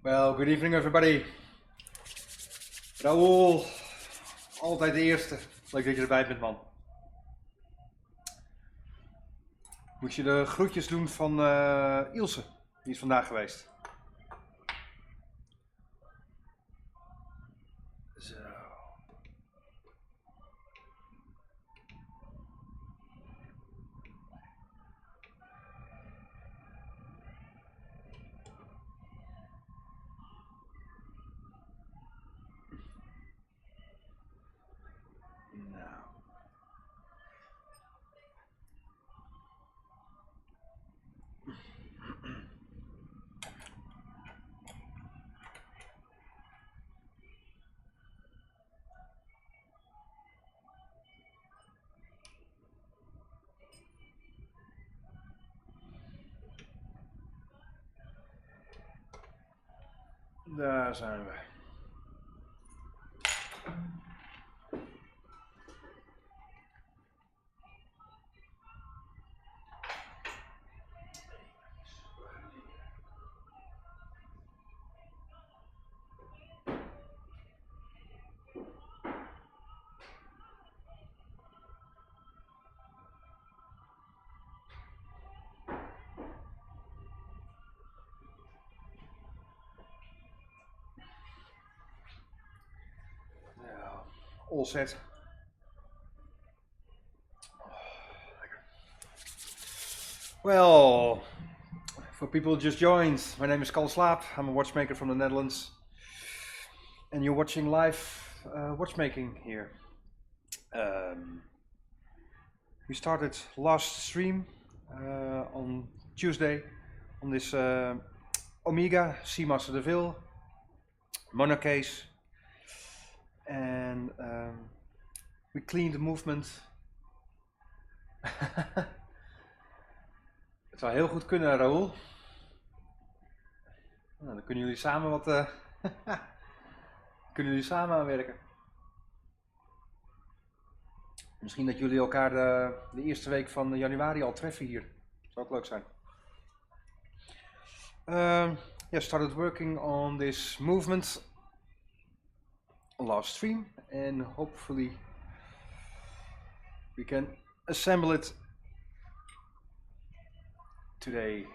Well, good evening everybody. Raoul, altijd de eerste. Leuk dat je erbij bent, man. Moet je de groetjes doen van Ilse, die is vandaag geweest. Zo. Nou. Daar zijn we. All set. Well, for people who just joined, my name is Kalle Slaap. I'm a watchmaker from the Netherlands, and you're watching live watchmaking here. We started last stream on Tuesday on this Omega Seamaster de Ville mono case, and we cleaned the movement. Het zou heel goed kunnen, Raoul. Nou, dan kunnen jullie samen wat kunnen jullie samen aanwerken. Misschien dat jullie elkaar de eerste week van januari al treffen hier. Zou ook leuk zijn. Yeah, started working on this movement last stream, and hopefully we can assemble it today.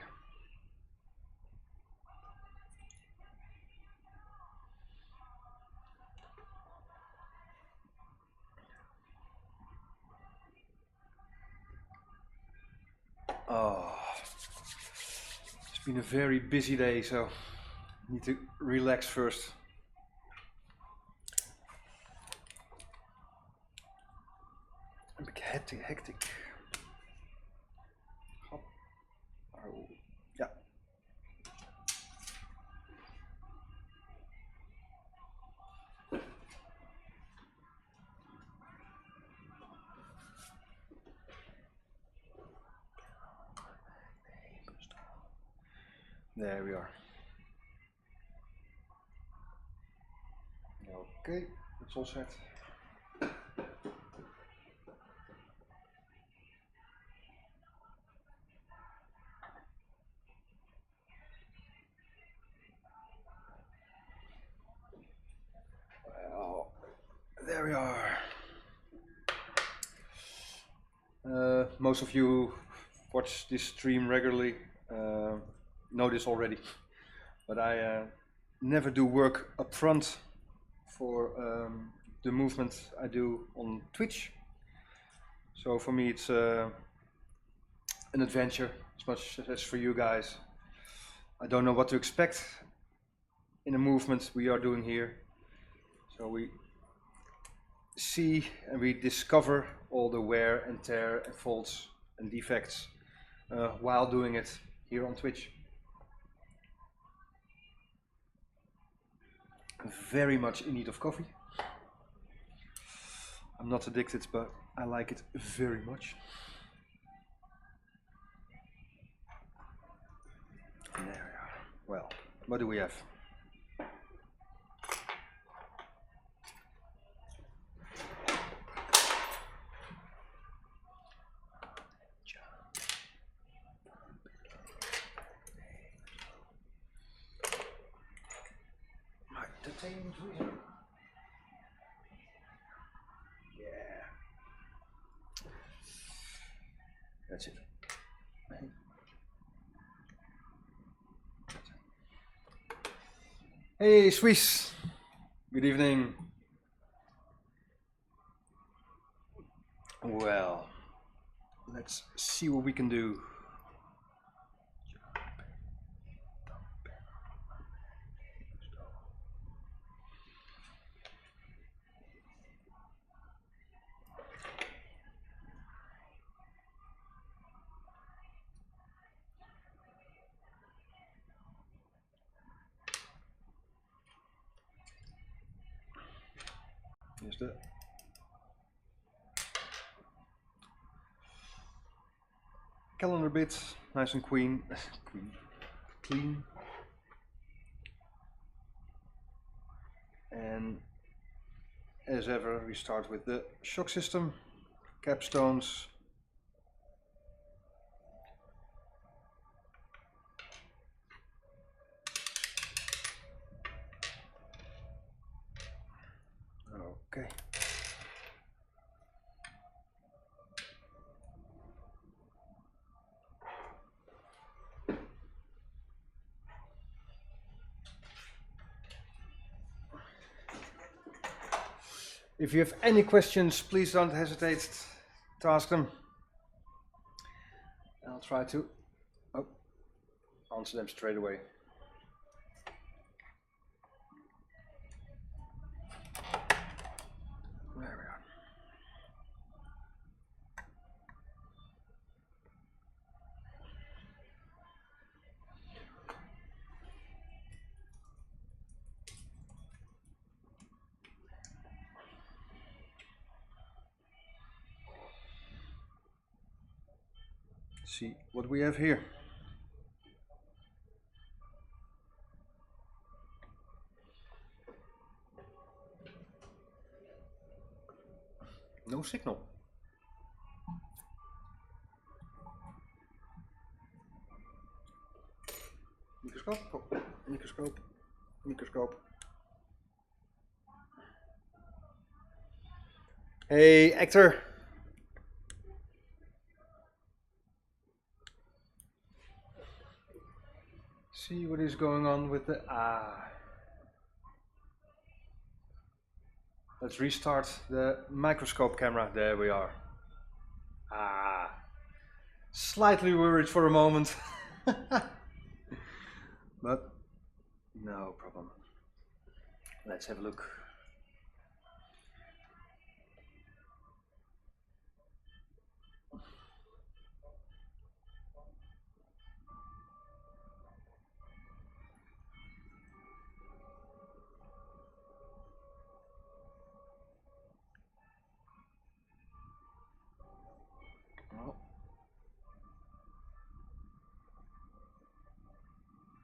Oh, it's been a very busy day, so I need to relax first. A bit hectic. Hop. Oh, yeah. There we are. Okay, it's all set. Well, there we are. Most of you watch this stream regularly know this already, but I never do work up front for the movement I do on Twitch. So for me it's an adventure as much as for you guys. I don't know what to expect in the movement we are doing here. So we see and we discover all the wear and tear and faults and defects while doing it here on Twitch. I'm very much in need of coffee. I'm not addicted, but I like it very much. There we are. Well, what do we have? Yeah. That's it. Hey, Swiss. Good evening. Well, let's see what we can do. Here's the calendar bit, nice and clean. And as ever, we start with the shock system, capstones. Okay. If you have any questions, please don't hesitate to ask them. I'll try to answer them straight away. There we are. See what we have here. No signal. Microscoop, oh, microscoop, microscoop. Hey, actor. See what is going on with the Let's restart the microscope camera. There we are. Slightly worried for a moment. But no problem. Let's have a look.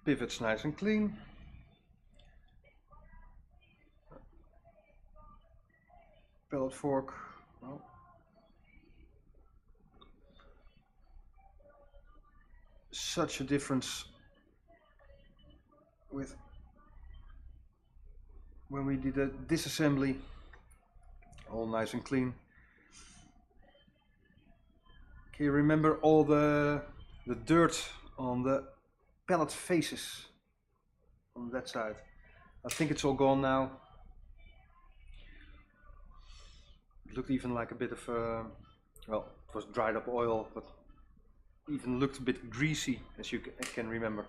Pivot's nice and clean. Pellet fork. Well, such a difference with when we did a disassembly. All nice and clean. Can you remember all the dirt on the pellet faces on that side? I think it's all gone now. It looked even like a bit of well, it was dried up oil, but even looked a bit greasy, as you can remember.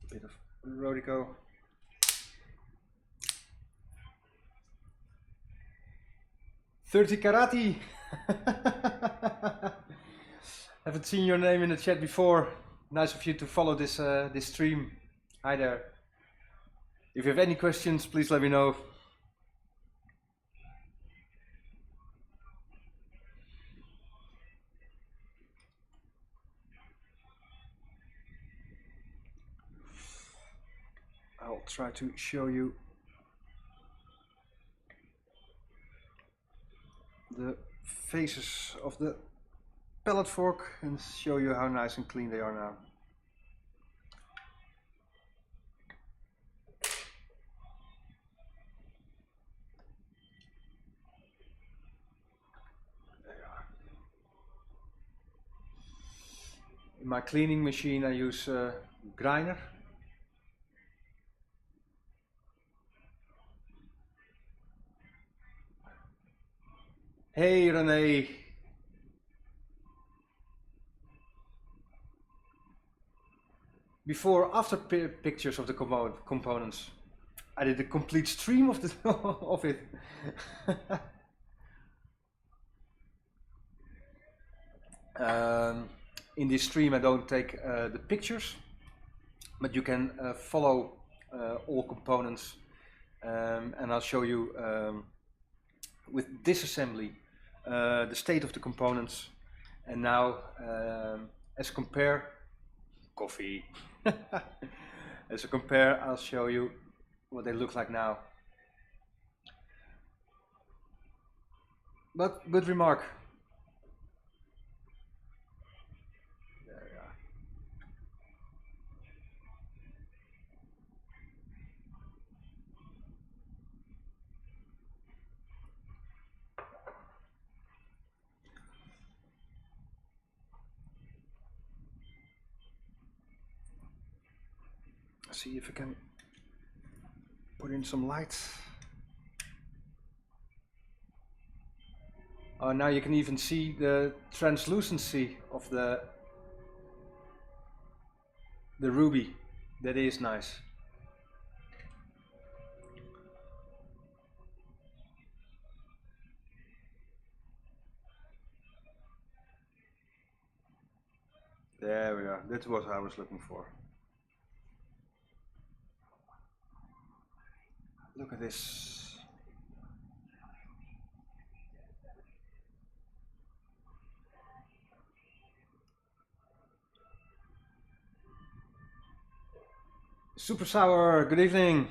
Bit of Rodico. $30 karate. Haven't seen your name in the chat before. Nice of you to follow this this stream. Hi there. If you have any questions, please let me know. try to show you the faces of the pallet fork and show you how nice and clean they are now. In my cleaning machine I use grinder. Hey René! Before, after pictures of the components, I did a complete stream of the of it. In this stream I don't take the pictures, but you can follow all components, and I'll show you with disassembly the state of the components, and now as compare coffee as a compare I'll show you what they look like now. But good remark. There we are. See if I can put in some light. Oh, now you can even see the translucency of the ruby. That is nice. There we are. That's what I was looking for. Look at this. Super Sour, good evening.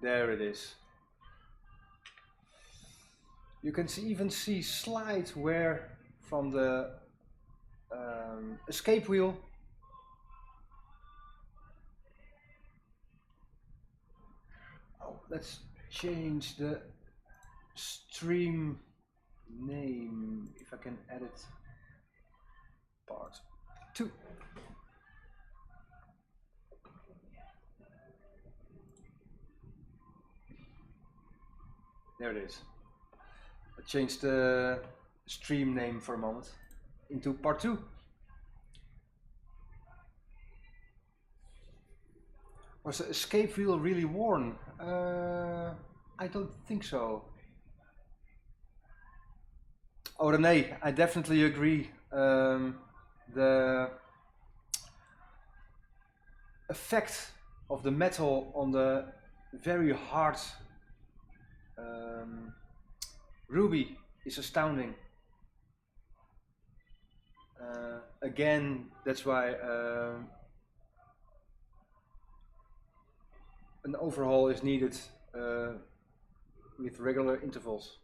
There it is. You can even see slight wear from the escape wheel. Oh, let's change the stream name, if I can edit part 2. There it is. I changed the stream name for a moment into part 2. Was the escape wheel really worn? I don't think so. Oh René, I definitely agree. The effect of the metal on the very hard ruby is astounding. Again, that's why an overhaul is needed with regular intervals.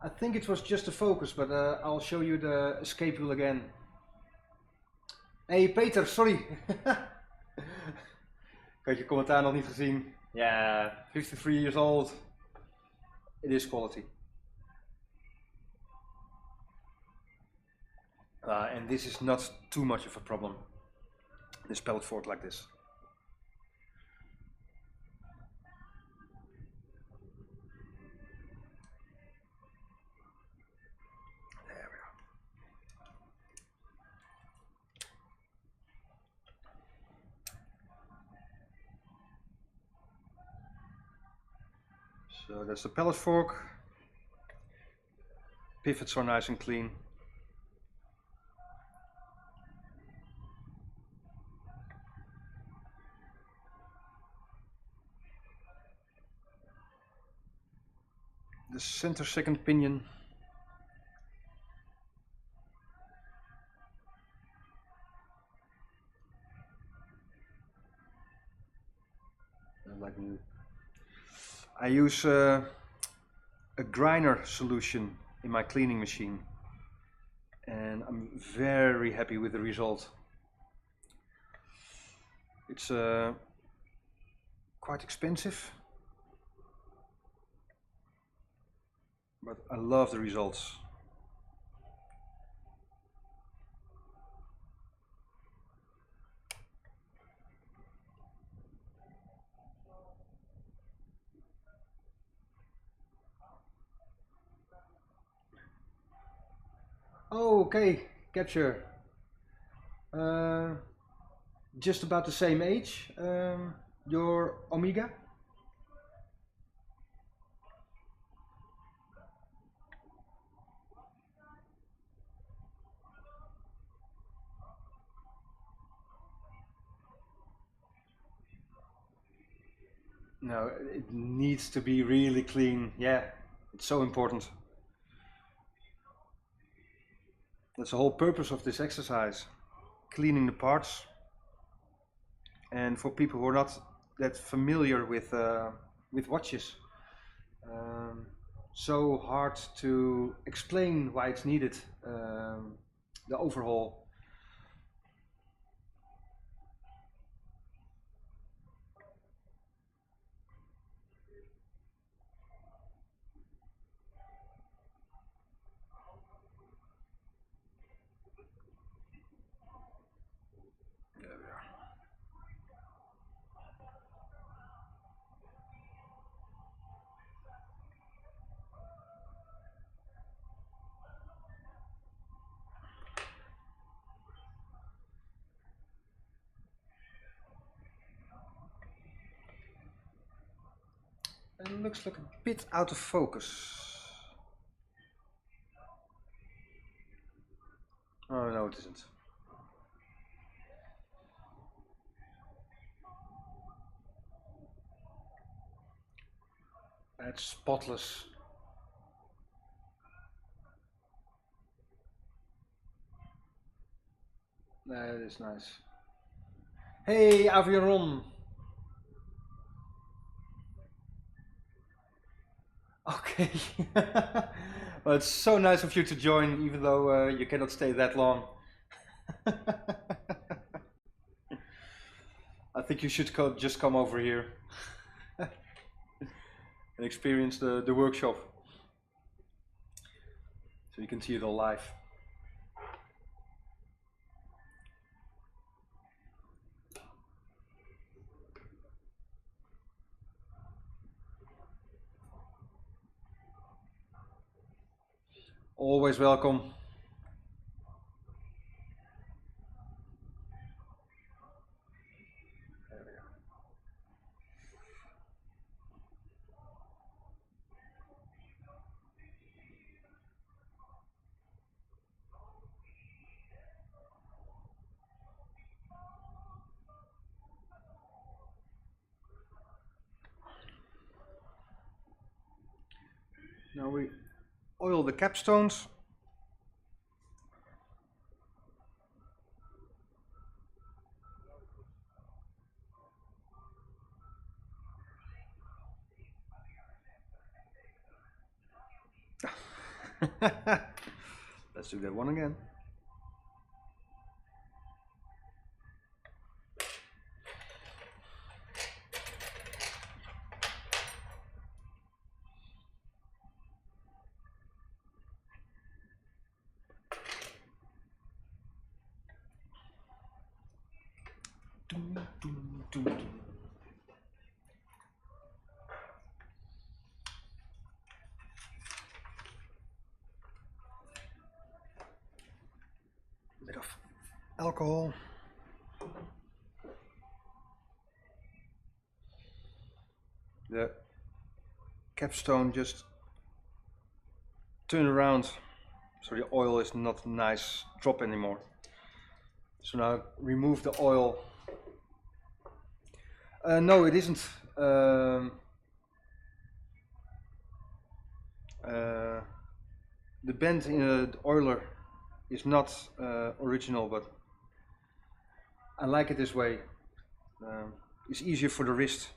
I think it was just a focus, but I'll show you the escape wheel again. Hey Peter, sorry. Ik had je commentaar nog niet gezien. Yeah, 53 years old. It is quality. And this is not too much of a problem. This pellet fork like this. There we are. So that's the pellet fork. Pivots are nice and clean. the center second pinion. Like new. I use a grinder solution in my cleaning machine, and I'm very happy with the result. It's quite expensive, but I love the results. Oh, okay, capture. Just about the same age, your Omega? No, it needs to be really clean. Yeah, it's so important. That's the whole purpose of this exercise, cleaning the parts. And for people who are not that familiar with watches, so hard to explain why it's needed, the overhaul. There we are. It looks like a bit out of focus. Oh no, it isn't. It's spotless. That is nice. Hey, Aviron. Okay. Well, it's so nice of you to join, even though you cannot stay that long. I think you should just come over here and experience the workshop, so you can see it all live. Always welcome. There we go. Now we oil the capstones. Let's do that one again. Bit of alcohol. The capstone just turn around so the oil is not a nice drop anymore. So now remove the oil. No, it isn't. The bend in the oiler is not original, but I like it this way. It's easier for the wrist.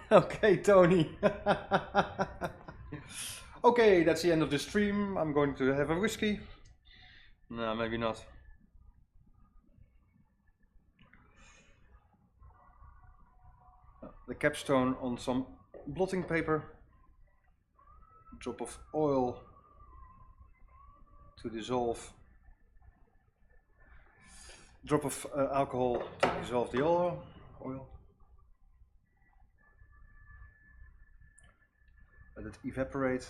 Okay, Tony. Okay, that's the end of the stream. I'm going to have a whiskey. No, maybe not. The capstone on some blotting paper. Drop of oil to dissolve. Drop of alcohol to dissolve the oil. Let it evaporate.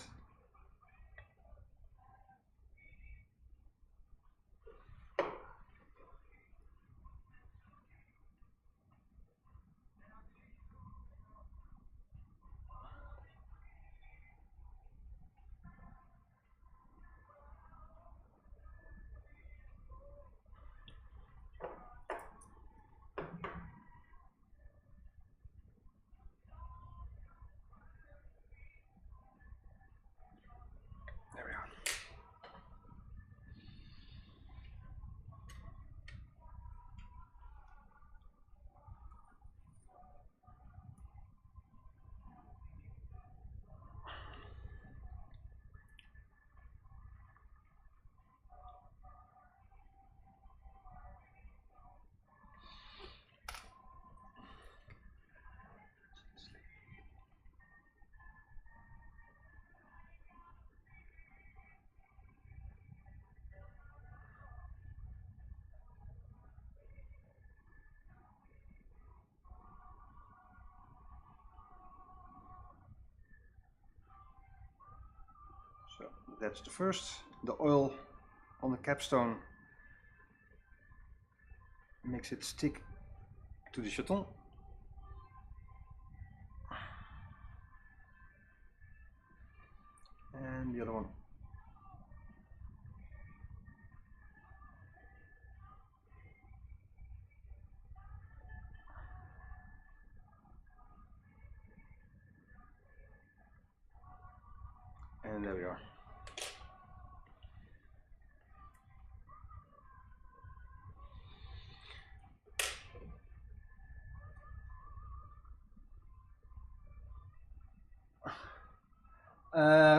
There we are. So that's the first. The oil on the capstone makes it stick to the chaton. And the other one. And there we are.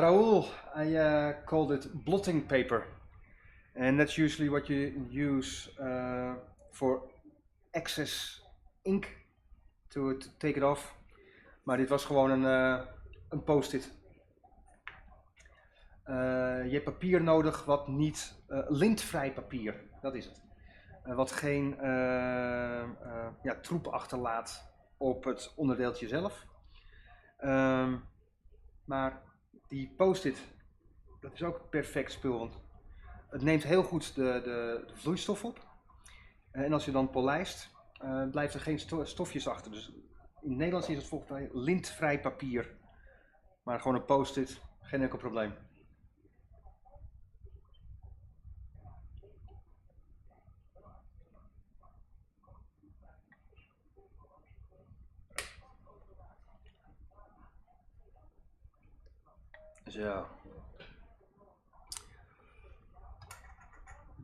Raoul, I called it blotting paper. And that's usually what you use for excess ink to take it off. Maar dit was gewoon een post-it. Je hebt papier nodig wat niet, lintvrij papier, dat is het. Wat geen troep achterlaat op het onderdeeltje zelf. Maar die post-it, dat is ook perfect spul, want het neemt heel goed de vloeistof op. En als je dan polijst, blijft er geen stofjes achter. Dus in het Nederlands is het volgens mij lintvrij papier. Maar gewoon een post-it, geen enkel probleem. Zo.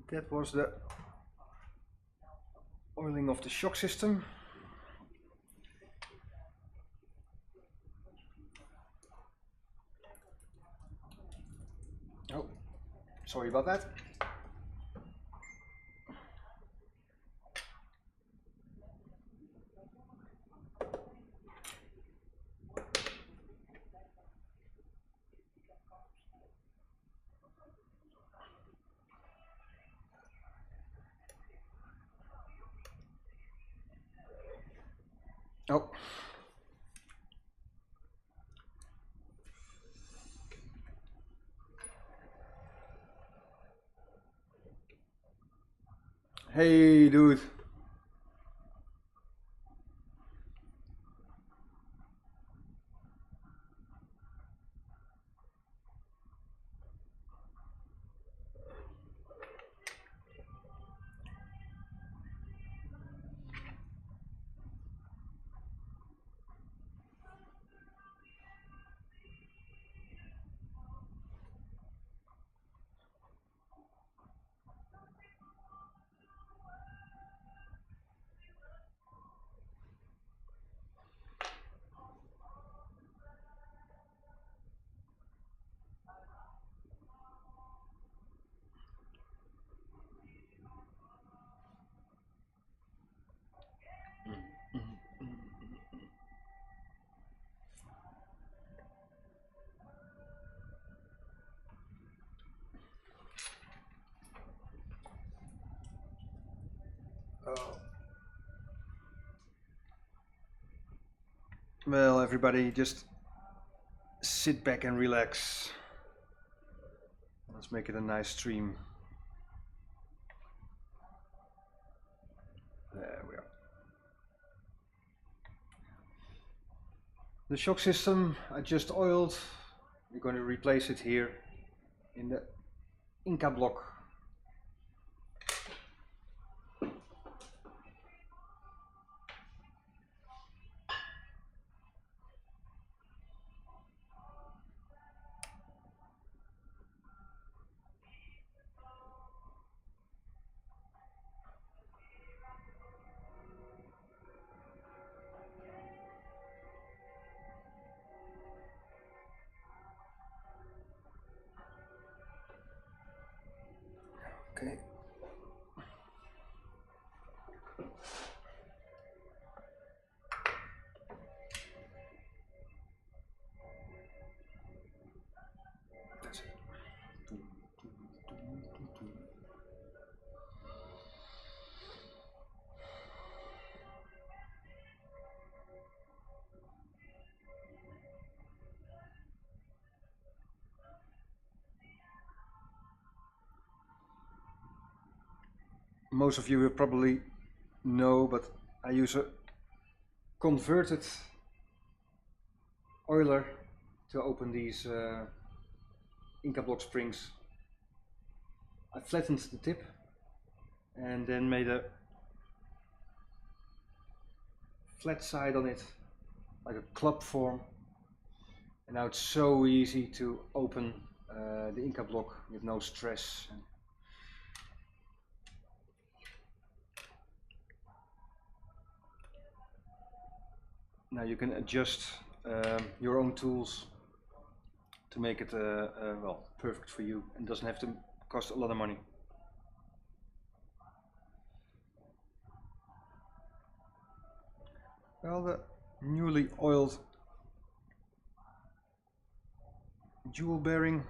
That was the oiling of the shock system. Oh, sorry about that. Oh. Hey, dude. Well, everybody, just sit back and relax. Let's make it a nice stream. There we are. The shock system I just oiled. We're going to replace it here in the Inca block. Okay. That's it. Most of you will probably know, but I use a converted oiler to open these Inca block springs. I flattened the tip and then made a flat side on it, like a club form. And now it's so easy to open the Inca block with no stress. Now you can adjust your own tools to make it well, perfect for you, and doesn't have to cost a lot of money. Well, the newly oiled jewel bearing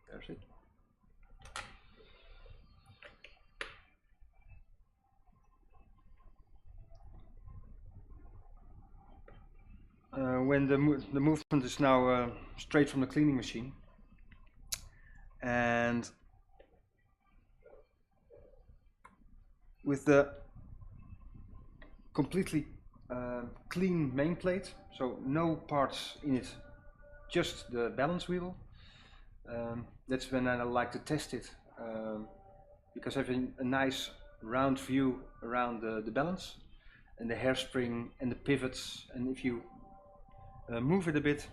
there's it. When the movement is now straight from the cleaning machine, and with the completely clean main plate, so no parts in it, just the balance wheel, that's when I like to test it, because having a nice round view around the balance and the hairspring and the pivots, and if you move it a bit,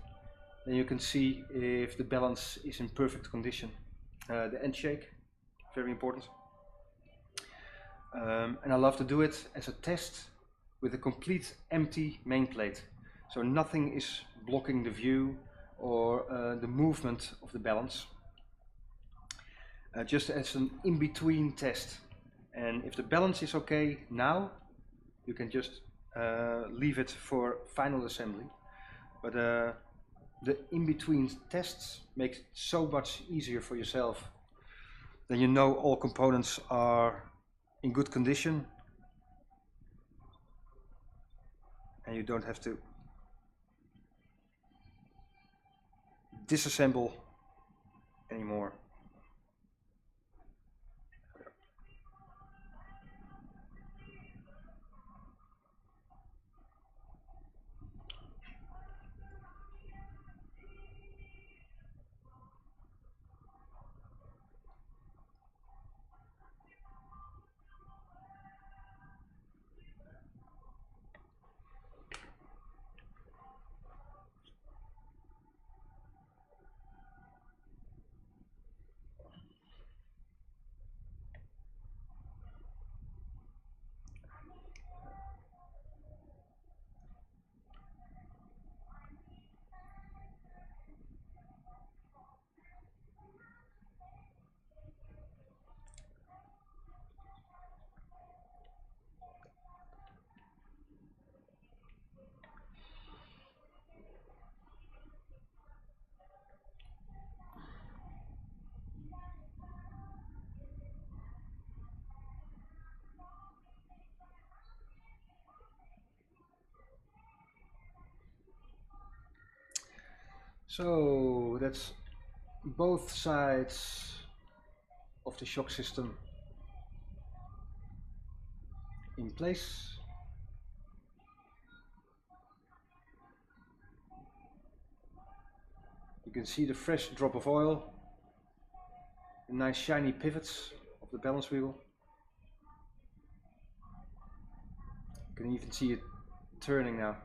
then you can see if the balance is in perfect condition. The end shake, very important. And I love to do it as a test with a complete empty main plate. So nothing is blocking the view or the movement of the balance. Just as an in-between test. And if the balance is okay now, you can just leave it for final assembly. But the in-between tests makes it so much easier for yourself. Then you know all components are in good condition, and you don't have to disassemble anymore. So that's both sides of the shock system in place. You can see the fresh drop of oil, the nice shiny pivots of the balance wheel. You can even see it turning now.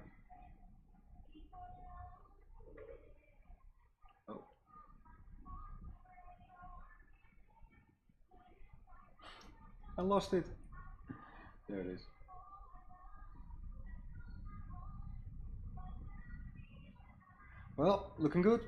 Oh. I lost it. There it is. Well, looking good.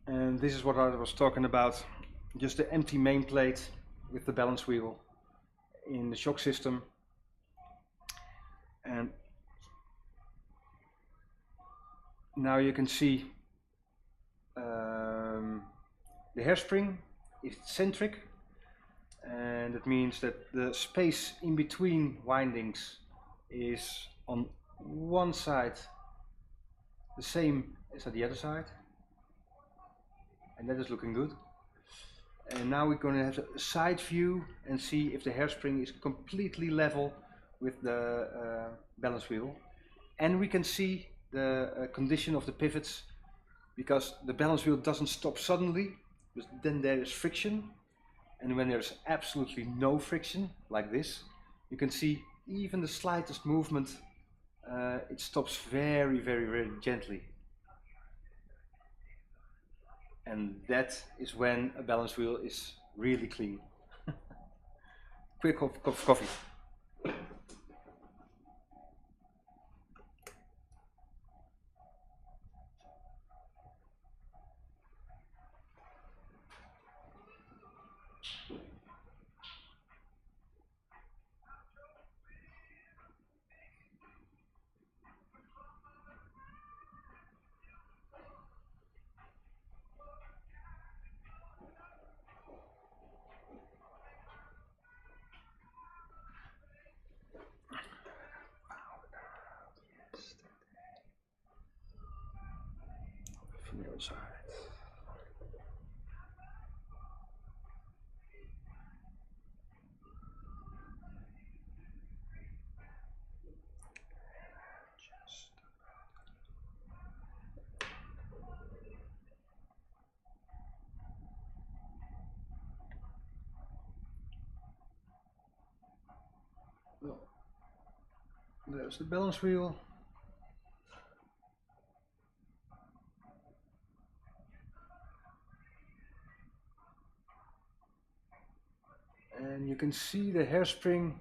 And this is what I was talking about, just the empty main plate with the balance wheel in the shock system. And now you can see the hairspring is centric, and that means that the space in between windings is on one side the same as at the other side, and that is looking good. And now we're going to have a side view and see if the hairspring is completely level with the balance wheel, and we can see the condition of the pivots, because the balance wheel doesn't stop suddenly, but then there is friction, and when there's absolutely no friction like this, you can see even the slightest movement, it stops very, very, very gently. And that is when a balance wheel is really clean. Quick cup of coffee. From the other side. Well, there's the balance wheel. And you can see the hairspring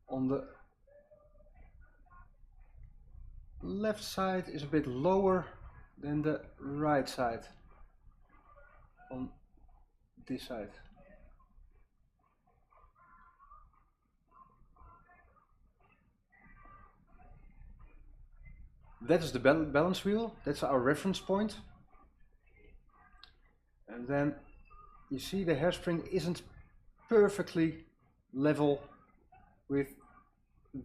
on the left side is a bit lower than the right side on this side. That is the balance wheel, that's our reference point. And then you see the hairspring isn't perfectly level with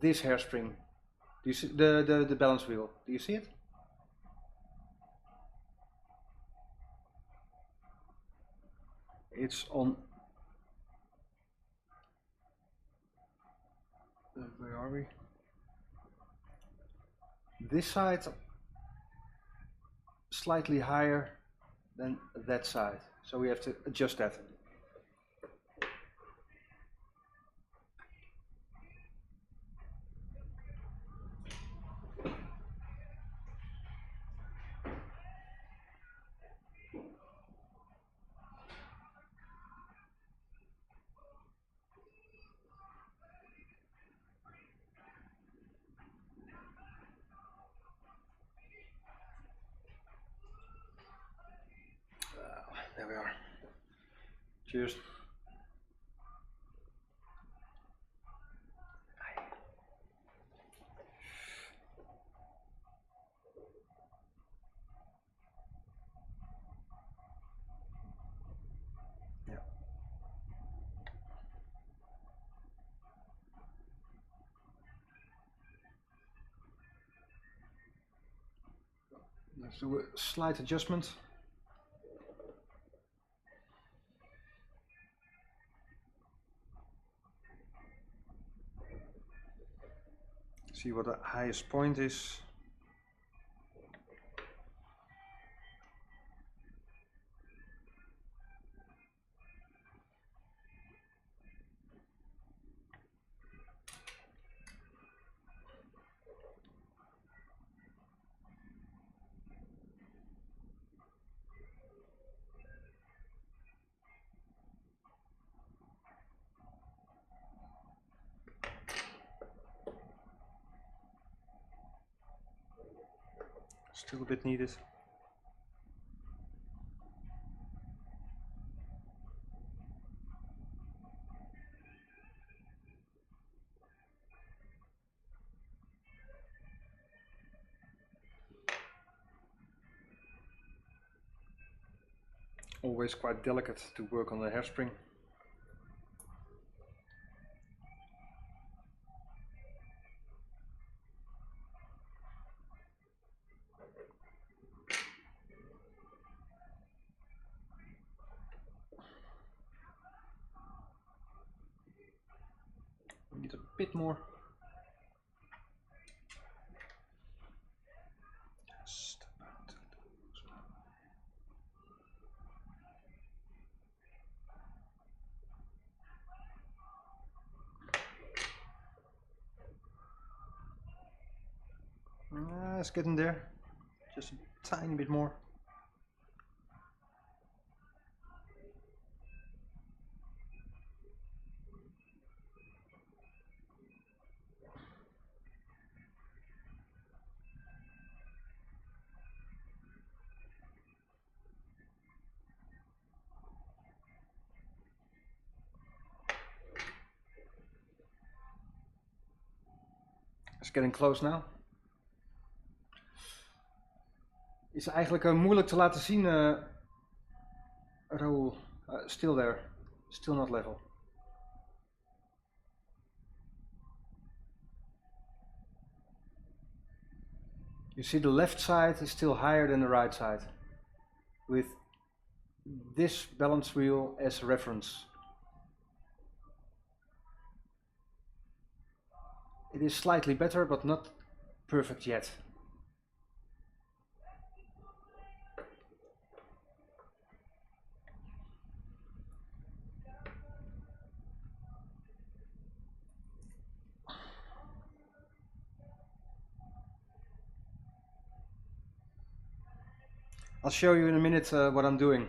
this hairspring. Do you see the balance wheel? Do you see it? It's on, where are we? This side slightly higher than that side, so we have to adjust that. There we are. Cheers. Let's do a slight adjustment. See what the highest point is. Still a bit needed. Always quite delicate to work on the hairspring. Need a bit more. Just about to lose it's getting there. Just a tiny bit more. It's getting close now. Is eigenlijk moeilijk te laten zien, Raoul. Still there, still not level. You see the left side is still higher than the right side, with this balance wheel as reference. It is slightly better, but not perfect yet. I'll show you in a minute what I'm doing.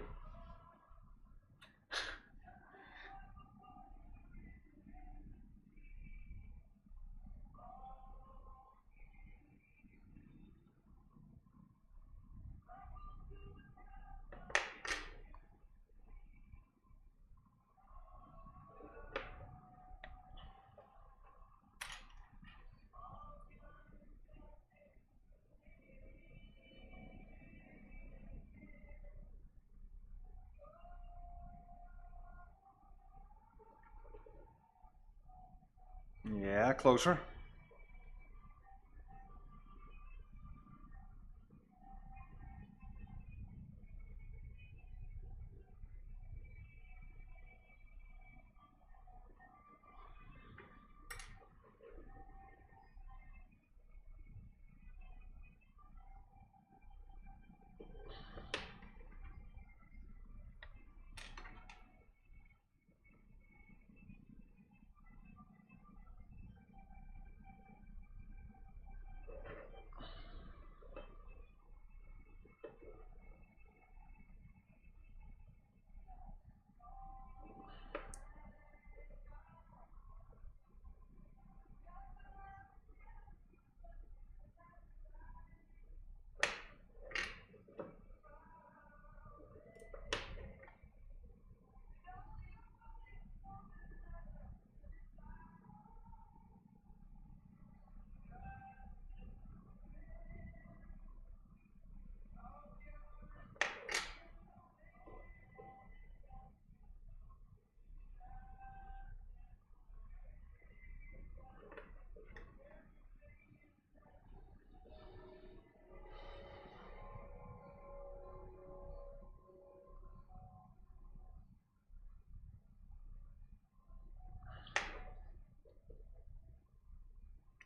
Yeah, closer.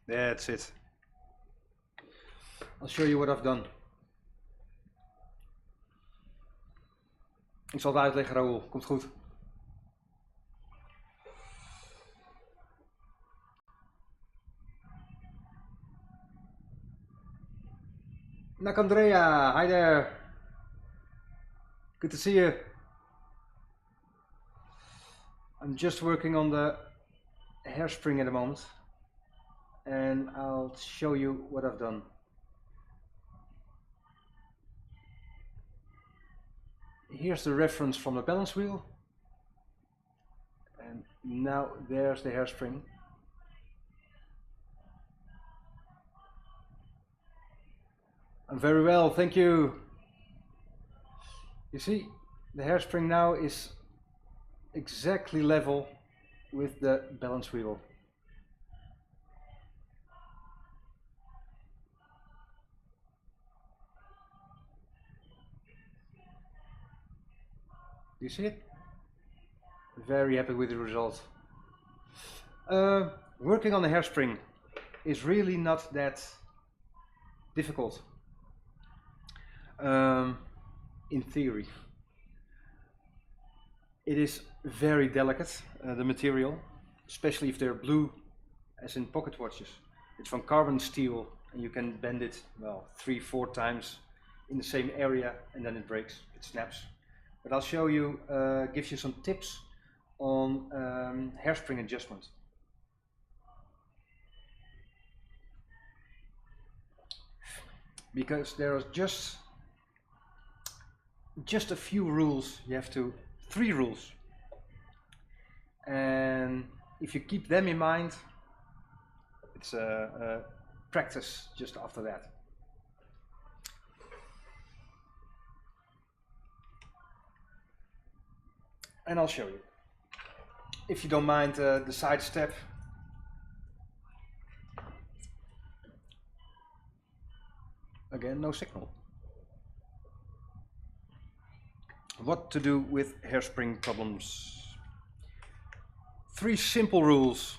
That's it. I'll show you what I've done. Ik zal het uitleggen, Raoul. Komt goed. Nak Andrea, hi there. Good to see you. I'm just working on the hairspring at the moment, and I'll show you what I've done. Here's the reference from the balance wheel, and now there's the hairspring. I'm very well, thank you. You see, the hairspring now is exactly level with the balance wheel. Do you see it? Very happy with the result. Working on the hairspring is really not that difficult. In theory. It is very delicate, the material, especially if they're blue, as in pocket watches. It's from carbon steel, and you can bend it, well, 3-4 times in the same area, and then it breaks, it snaps. But I'll show you, give you some tips on hairspring adjustment. Because there are just a few rules. You have to, 3 rules. And if you keep them in mind, it's a practice just after that. And I'll show you. If you don't mind the side step. Again, no signal. What to do with hairspring problems? 3 simple rules.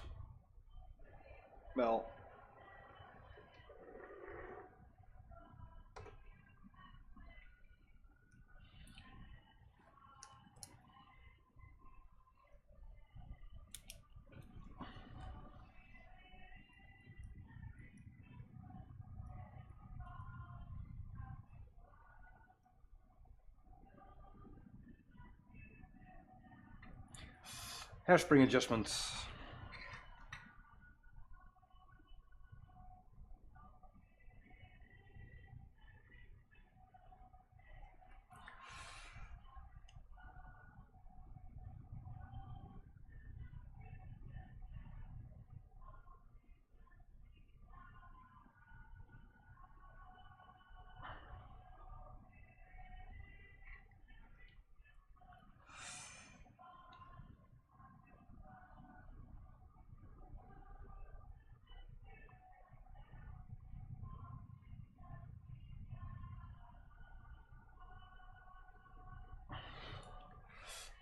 Well, hairspring adjustments.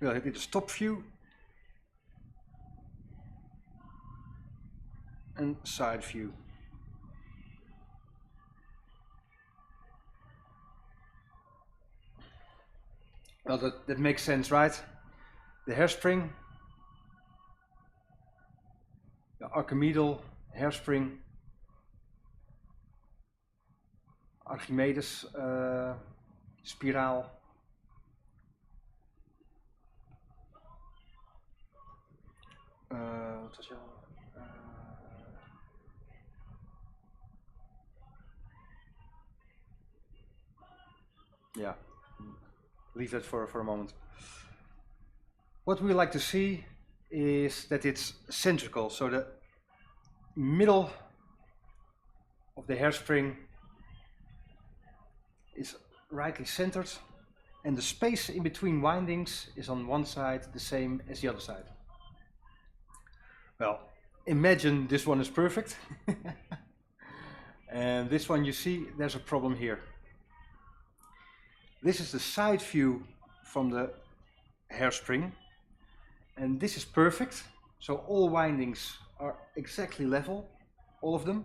We'll hit the stop view and side view. Well, that makes sense, right? The hairspring, the Archimedal hairspring, Archimedes spiraal. Wat was jouw? Yeah, leave that for a moment. What we like to see is that it's cylindrical, so the middle of the hairspring is rightly centered, and the space in between windings is on one side the same as the other side. Well, imagine this one is perfect. And this one, you see, there's a problem here. This is the side view from the hairspring, and this is perfect, so all windings are exactly level. all of them.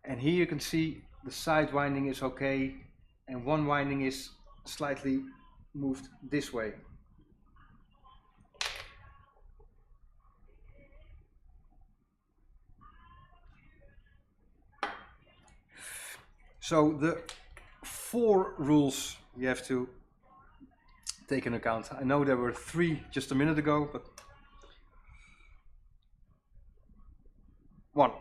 And here you can see the side winding is okay, and one winding is slightly moved this way. So the 4 rules you have to take into account. I know there were 3 just a minute ago, but 1.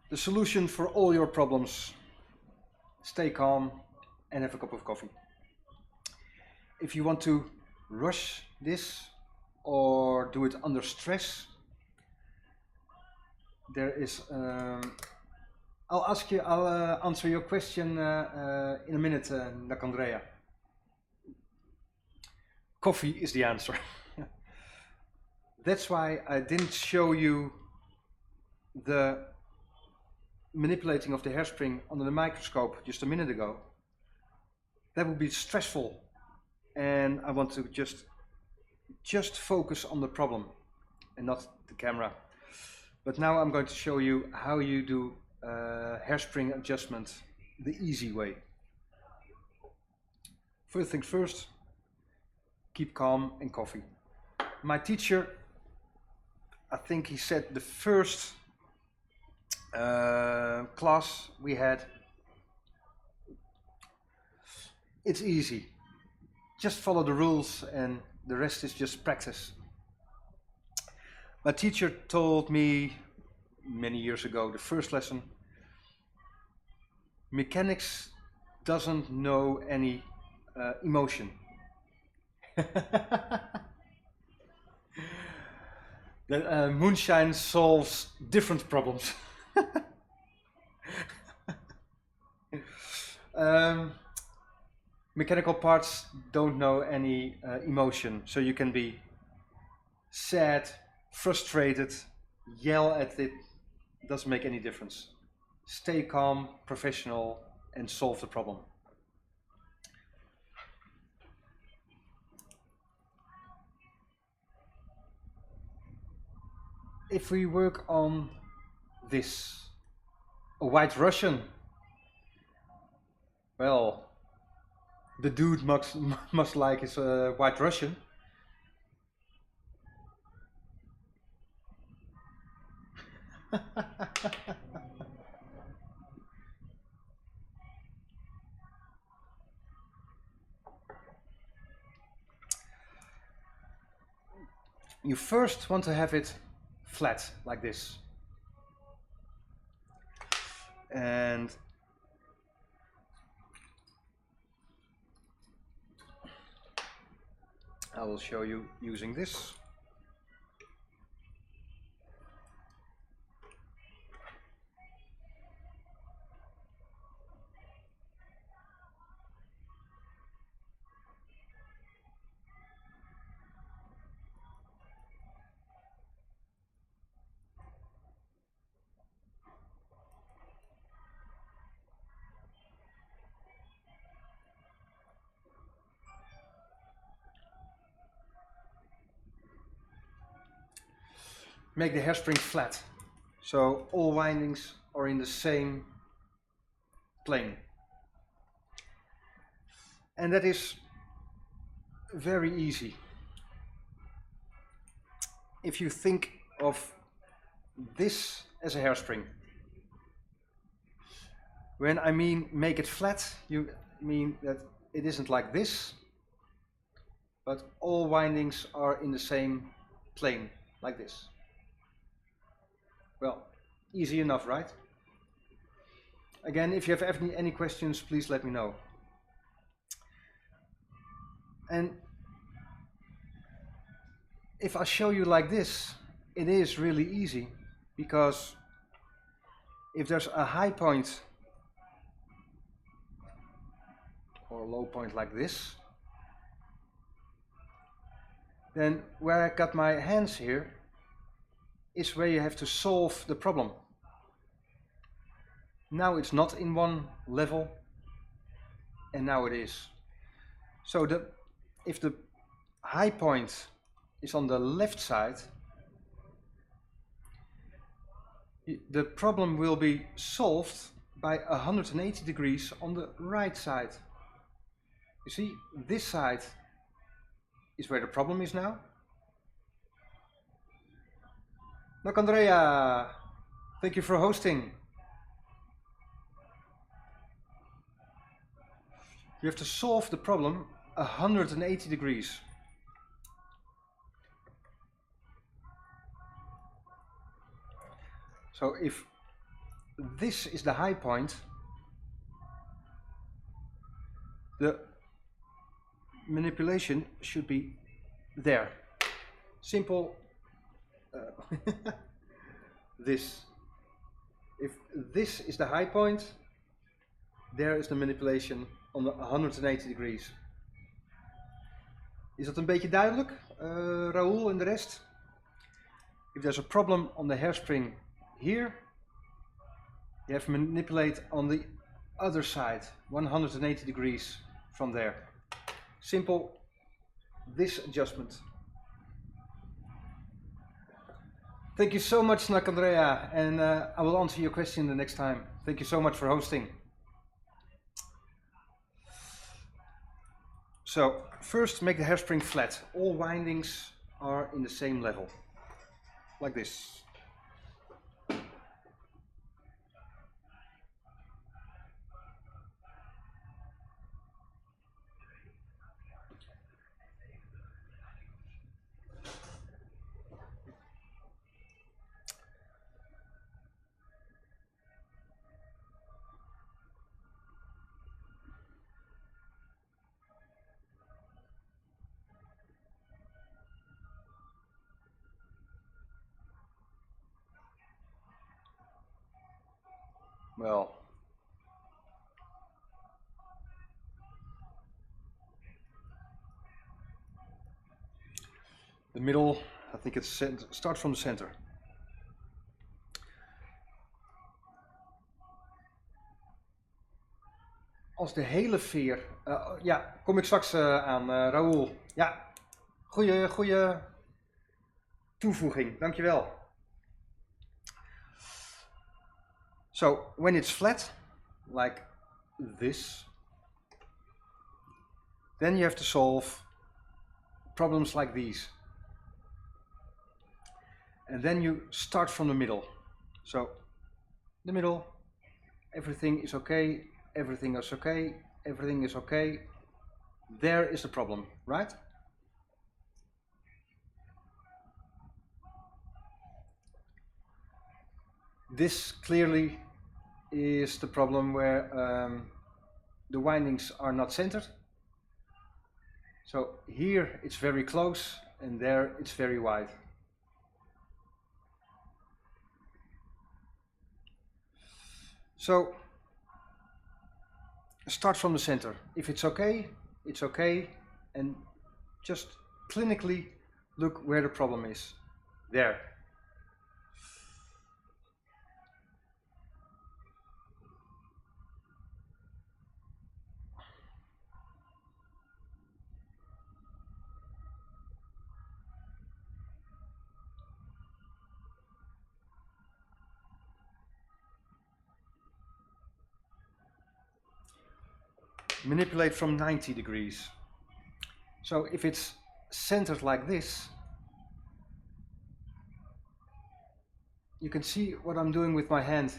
The solution for all your problems: stay calm and have a cup of coffee. If you want to rush this or do it under stress, there is I'll answer your question in a minute, Nakandrea. Coffee is the answer. That's why I didn't show you the manipulating of the hairspring under the microscope just a minute ago. That would be stressful, and I want to just focus on the problem and not the camera. But now I'm going to show you how you do hairspring adjustment the easy way. First things first, keep calm and coffee. My teacher, I think he said the first class we had, it's easy. Just follow the rules and the rest is just practice. My teacher told me many years ago, the first lesson, mechanics doesn't know any emotion. That moonshine solves different problems. Mechanical parts don't know any emotion, so you can be sad, frustrated, yell at it, doesn't make any difference. Stay calm, professional, and solve the problem. If we work on this, a White Russian, well, the dude must like his White Russian. You first want to have it flat, like this. And I will show you using this. Make the hairspring flat, so all windings are in the same plane. And that is very easy. If you think of this as a hairspring, when I mean make it flat, you mean that it isn't like this, but all windings are in the same plane, like this. Well, easy enough, right? Again, if you have any questions, please let me know. And if I show you like this, it is really easy, because if there's a high point or a low point like this, then where I got my hands here is where you have to solve the problem. Now it's not in one level, and now it is. So if the high point is on the left side, the problem will be solved by 180 degrees on the right side. You see, this side is where the problem is now. Look, Andrea, thank you for hosting. You have to solve the problem 180 degrees. So if this is the high point, the manipulation should be there. Simple. This. If this is the high point, there is the manipulation on the 180 degrees. Is dat een beetje duidelijk, Raoul en de rest? If there's a problem on the hairspring here, you have to manipulate on the other side, 180 degrees from there. Simple, this adjustment. Thank you so much, Andrea, and I will answer your question the next time. Thank you so much for hosting. So, first make the hairspring flat. All windings are in the same level, like this. Well, the middle, I think it's start from the center. Als de hele veer, ja, kom ik straks aan, Raoul. Ja, goeie toevoeging, dankjewel. So, when it's flat, like this, then you have to solve problems like these. And then you start from the middle. So, the middle, everything is okay, everything is okay, everything is okay. There is the problem, right? This clearly is the problem where the windings are not centered. So here it's very close and there it's very wide. So start from the center. If it's okay, and just clinically look where the problem is. There. Manipulate from 90 degrees. So if it's centered like this, you can see what I'm doing with my hand.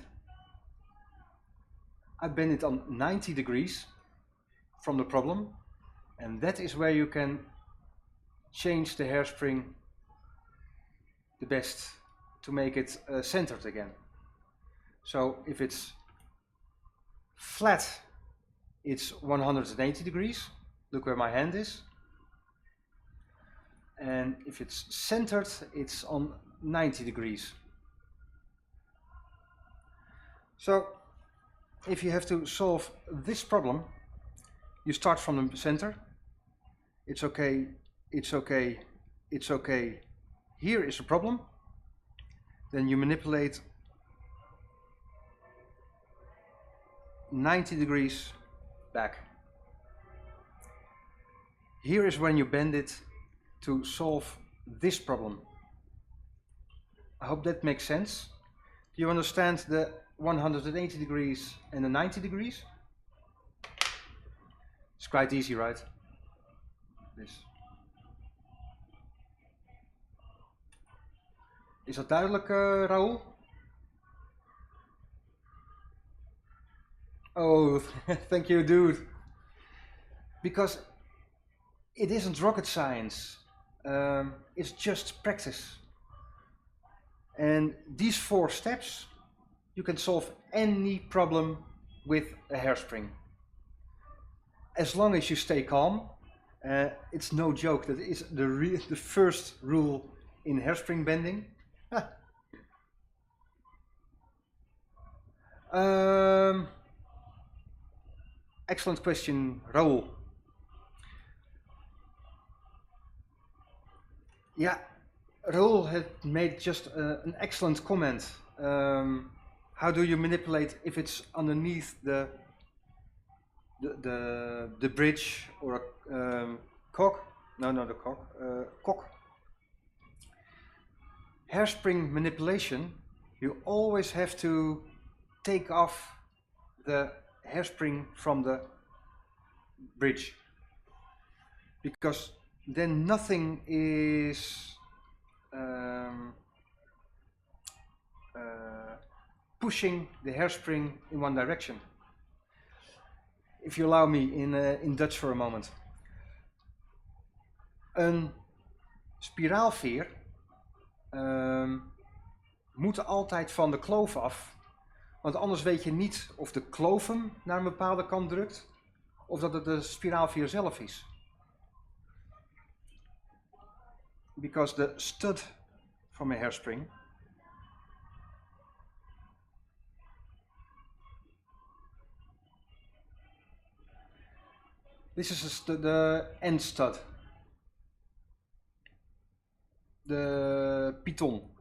I bend it on 90 degrees from the problem, and that is where you can change the hairspring the best to make it centered again. So if it's flat, it's 180 degrees. Look where my hand is. And if it's centered, it's on 90 degrees. So if you have to solve this problem, you start from the center. It's okay, it's okay, it's okay. Here is a problem. Then you manipulate 90 degrees back. Here is when you bend it to solve this problem. I hope that makes sense. Do you understand the 180 degrees and the 90 degrees? It's quite easy, right? This. Is dat duidelijk, Raoul? Oh, thank you, dude. Because it isn't rocket science. It's just practice. And these 4 steps, you can solve any problem with a hairspring. As long as you stay calm. It's no joke, that is the first rule in hairspring bending. Excellent question, Raoul. Yeah, Raoul had made just an excellent comment. How do you manipulate if it's underneath the bridge or a cock? No, not a cock. Cock. Hairspring manipulation, you always have to take off the hairspring from the bridge, because then nothing is pushing the hairspring in one direction. If you allow me in Dutch for a moment. Een spiraalveer moet altijd van de kloof af, want anders weet je niet of de kloof hem naar een bepaalde kant drukt of dat het de spiraalveer zelf is. Because the stud from a hairspring this is the end stud, the piton.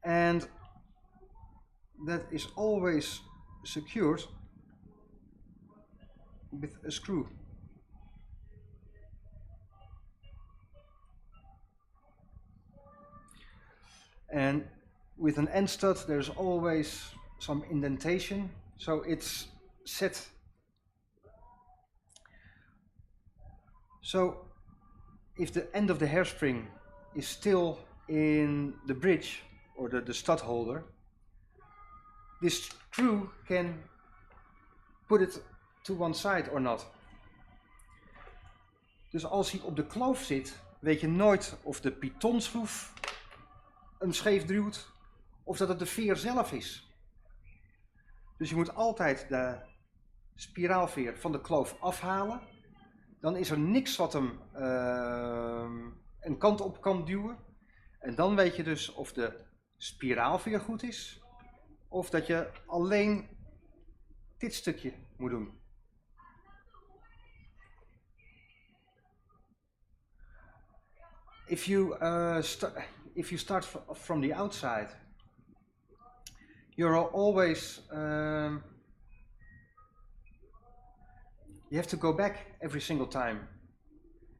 And that is always secured with a screw. And with an end stud there's always some indentation, so it's set. So if the end of the hairspring is still in the bridge or the stud holder, this screw can put it to one side or not. Dus als hij op de kloof zit, weet je nooit of de pitonschroef hem scheef duwt of dat het de veer zelf is. Dus je moet altijd de spiraalveer van de kloof afhalen. Dan is er niks wat hem een kant op kan duwen. En dan weet je dus of de spiraalveer goed is of dat je alleen dit stukje moet doen. If you start from the outside, you're always you have to go back every single time.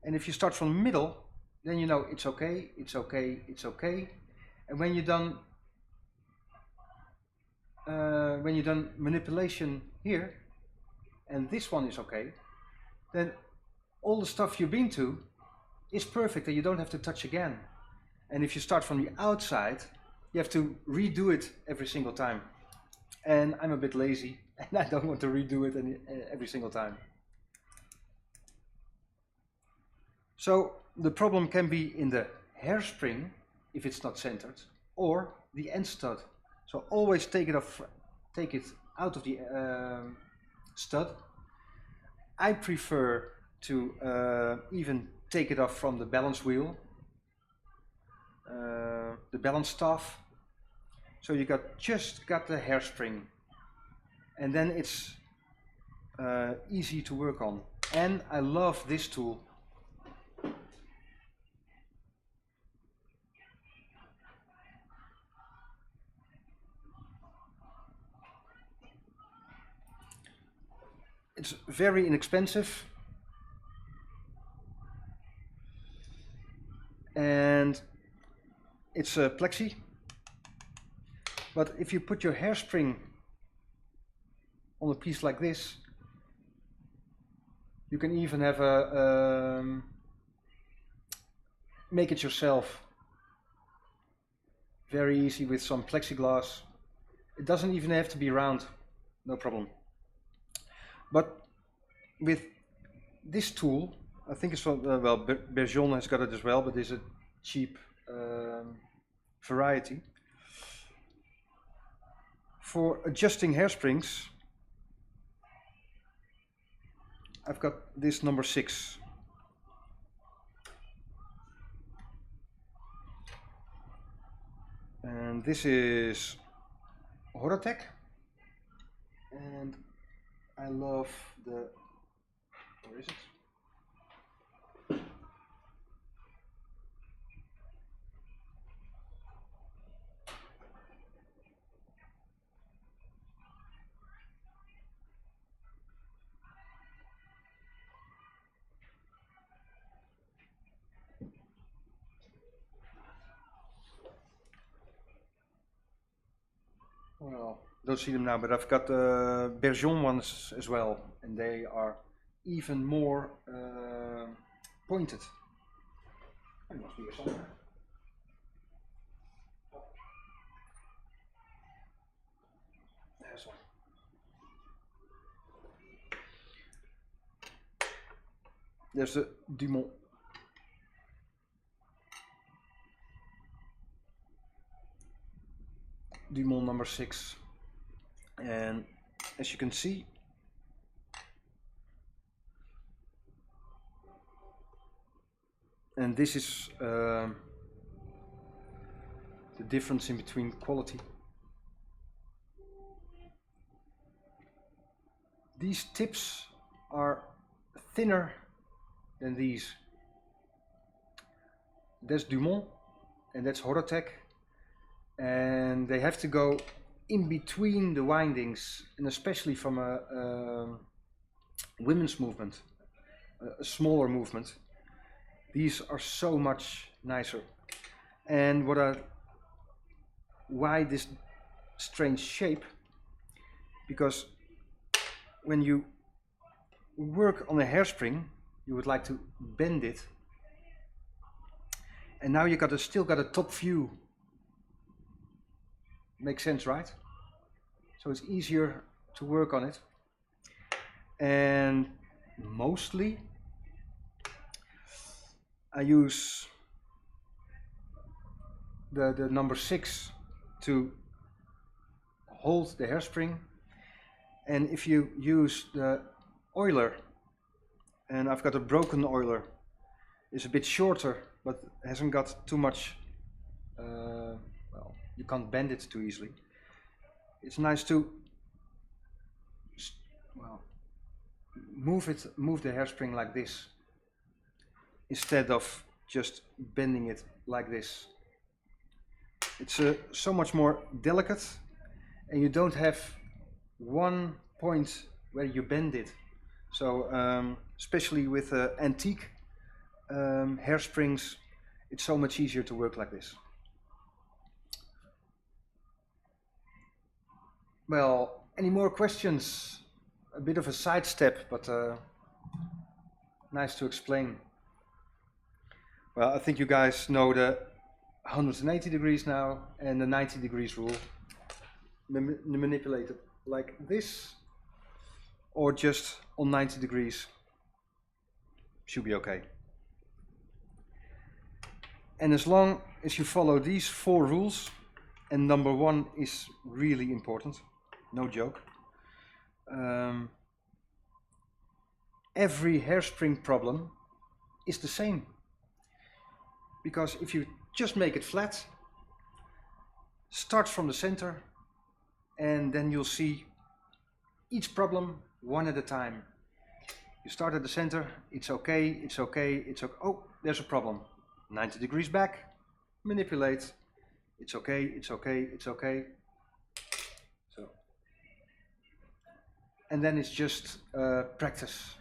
And if you start from the middle, then you know it's okay, it's okay, it's okay. And when you're done manipulation here, and this one is okay, then all the stuff you've been to is perfect and you don't have to touch again. And if you start from the outside, you have to redo it every single time. And I'm a bit lazy and I don't want to redo it every single time. So the problem can be in the hairspring if it's not centered, or the end stud. So always take it out of the stud. I prefer to even take it off from the balance wheel, the balance staff. So you just got the hairspring, and then it's easy to work on. And I love this tool. It's very inexpensive. And it's a plexi. But if you put your hairspring on a piece like this, you can even have a make it yourself. Very easy with some plexiglass. It doesn't even have to be round, no problem. But with this tool, I think it's from, well, Bergeon has got it as well, but it's a cheap variety. For adjusting hairsprings, I've got this number 6. And this is Horotec. And I love the, where is it? Well, don't see them now, but I've got the Bergeon ones as well, and they are even more pointed. I must be here somewhere. There's one. There's the Dumont. Dumont number 6, and as you can see, and this is the difference in between quality. These tips are thinner than these. That's Dumont and that's Horotec. And they have to go in between the windings, and especially from a women's movement, a smaller movement. These are so much nicer. And why this strange shape? Because when you work on a hairspring, you would like to bend it, and now you still got a top view. Makes sense, right? So it's easier to work on it. And mostly I use the number 6 to hold the hairspring. And if you use the oiler, and I've got a broken oiler, it's a bit shorter, but hasn't got too much, well, you can't bend it too easily. It's nice to, well, move the hairspring like this, instead of just bending it like this. It's so much more delicate, and you don't have one point where you bend it. So especially with antique hairsprings, it's so much easier to work like this. Well, any more questions? A bit of a sidestep, but nice to explain. Well, I think you guys know the 180 degrees now and the 90 degrees rule. Manipulate it like this, or just on 90 degrees. Should be okay. And as long as you follow these 4 rules, and number 1 is really important, no joke. Every hairspring problem is the same. Because if you just make it flat, start from the center, and then you'll see each problem one at a time. You start at the center, it's okay, it's okay, it's okay. Oh, there's a problem. 90 degrees back, manipulate. It's okay, it's okay, it's okay. So and then it's just practice.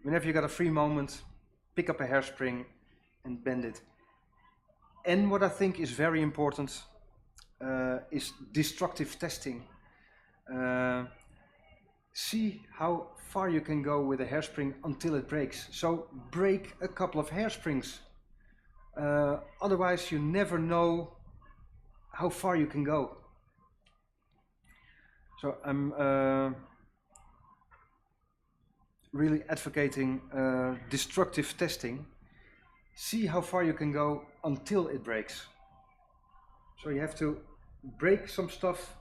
Whenever you got a free moment, pick up a hairspring and bend it. And what I think is very important is destructive testing. See how far you can go with a hairspring until it breaks. So break a couple of hairsprings. Otherwise you never know how far you can go. So I'm really advocating destructive testing. See how far you can go until it breaks. So you have to break some stuff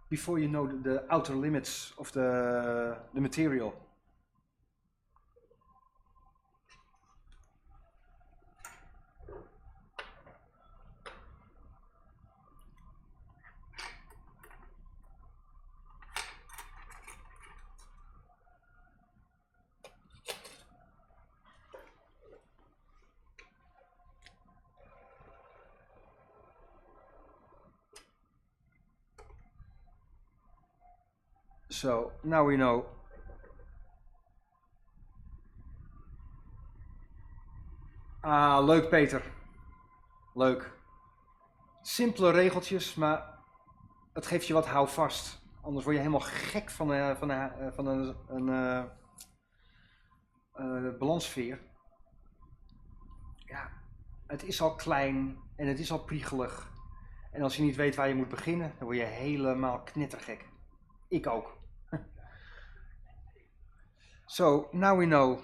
before you know the outer limits of the material. So now we know. Ah, leuk Peter. Leuk. Simpele regeltjes, maar het geeft je wat houvast. Anders word je helemaal gek van een balansveer. Ja, het is al klein en het is al priegelig. En als je niet weet waar je moet beginnen, dan word je helemaal knettergek. Ik ook. So now we know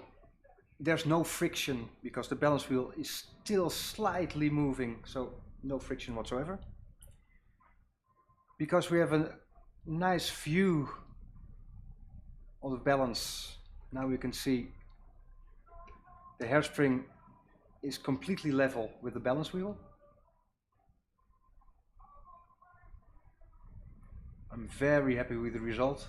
there's no friction because the balance wheel is still slightly moving, so no friction whatsoever. Because we have a nice view of the balance, now we can see the hairspring is completely level with the balance wheel. I'm very happy with the result.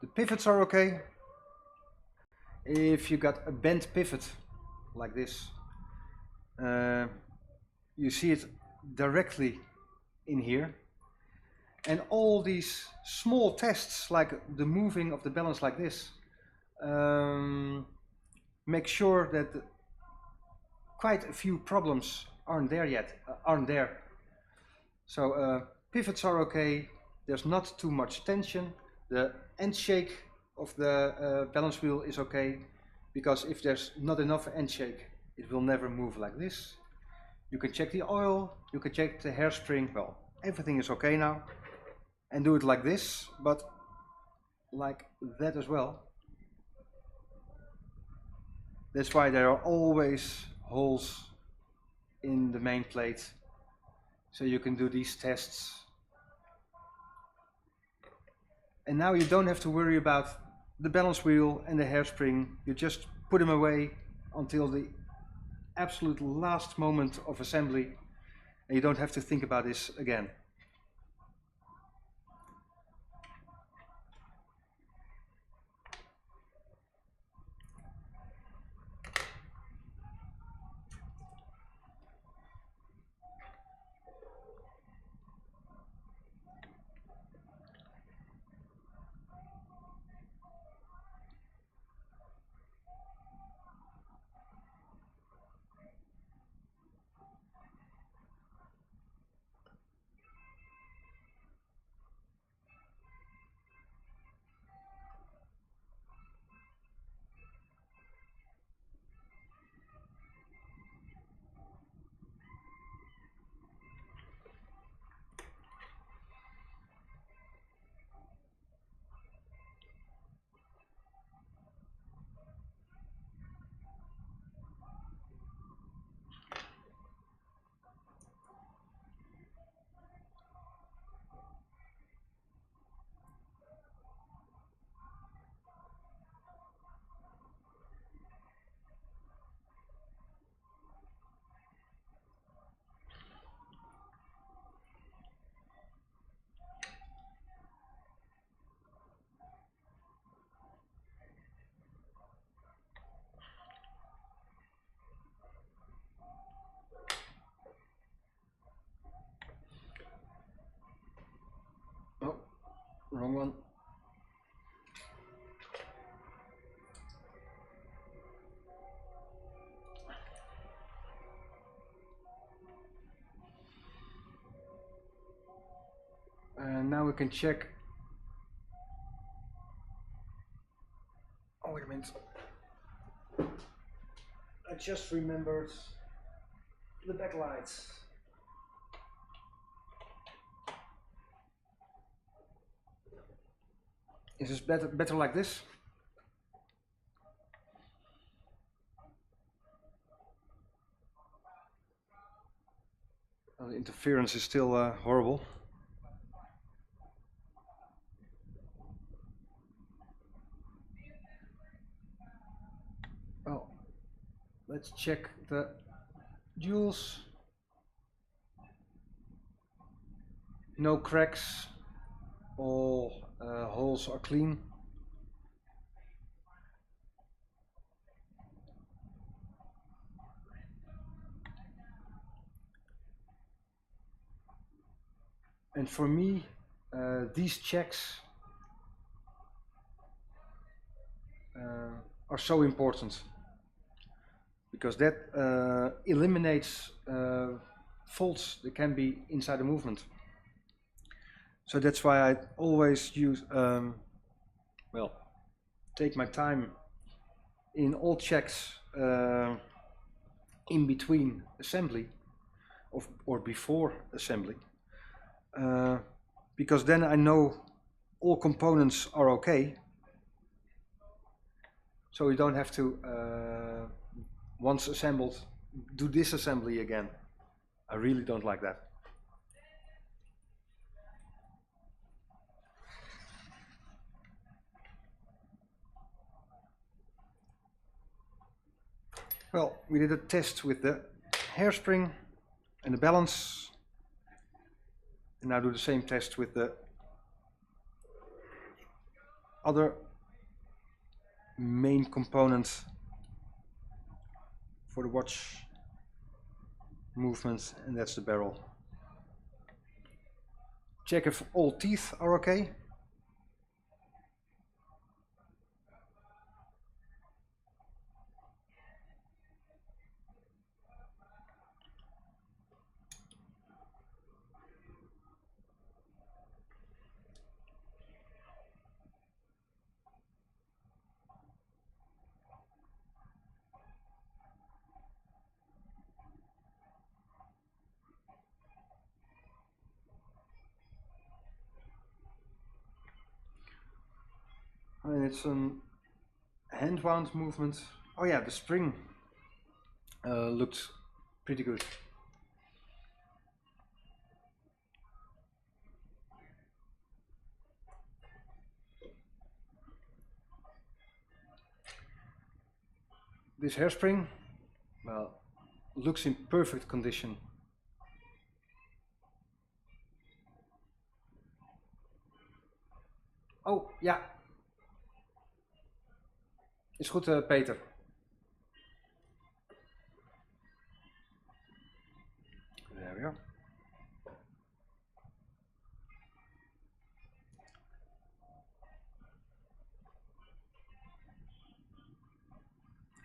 The pivots are okay. If you got a bent pivot like this, you see it directly in here. And all these small tests, like the moving of the balance like this, make sure that quite a few problems aren't there. So pivots are okay, there's not too much tension. The end shake of the balance wheel is okay, because if there's not enough end shake, it will never move like this. You can check the oil, you can check the hairspring, well, everything is okay now. And do it like this, but like that as well. That's why there are always holes in the main plate, so you can do these tests. And now you don't have to worry about the balance wheel and the hairspring. You just put them away until the absolute last moment of assembly, and you don't have to think about this again. wrong one. And now we can check. Oh, wait a minute. I just remembered the backlights. Is this better like this? The interference is still horrible. Well, let's check the jewels. No cracks. All holes are clean. And for me, these checks are so important because that eliminates faults that can be inside the movement. So that's why I always use, well, take my time in all checks in between assembly or before assembly. Because then I know all components are okay, so you don't have to, once assembled, do disassembly again. I really don't like that. Well, we did a test with the hairspring and the balance. And now do the same test with the other main component for the watch movement, and that's the barrel. Check if all teeth are okay. And it's a hand wound movement. Oh yeah, the spring looked pretty good. This hairspring, well, looks in perfect condition. Oh ja, is goed Peter. There we are.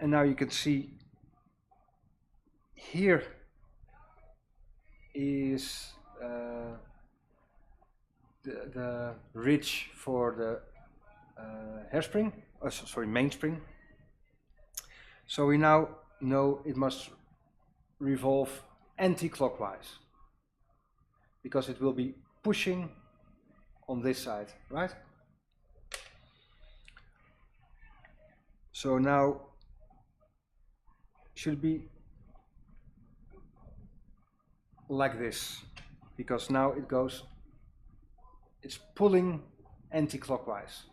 And now you can see here is the ridge for the hairspring, sorry, mainspring. So we now know it must revolve anti-clockwise because it will be pushing on this side, right? So now should be like this, because now it goes, it's pulling anti-clockwise.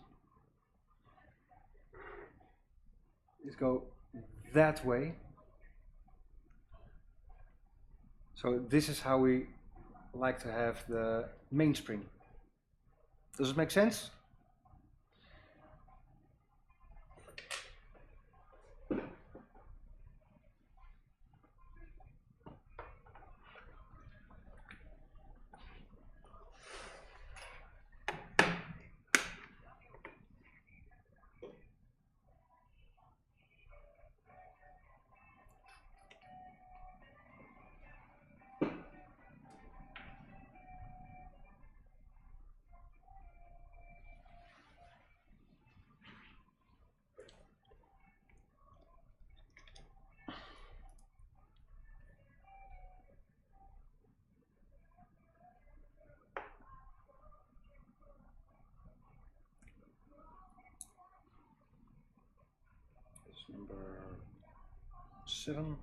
It goes that way. So this is how we like to have the mainspring. Does it make sense? number 7.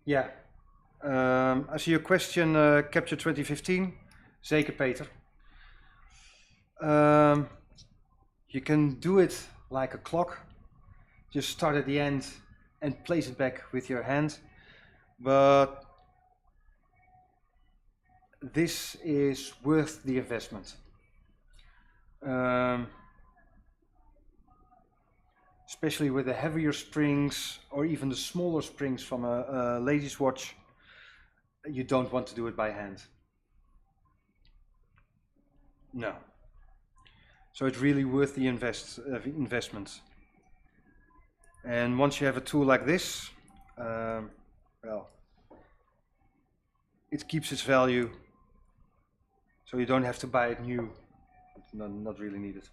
Yeah, I see your question, Capture 2015. Zeker, Peter. You can do it like a clock. Just start at the end and place it back with your hand. But this is worth the investment. Especially with the heavier springs or even the smaller springs from a lady's watch, you don't want to do it by hand. No. So it's really worth the investment. And once you have a tool like this, well, it keeps its value. So you don't have to buy it new. It's not really needed.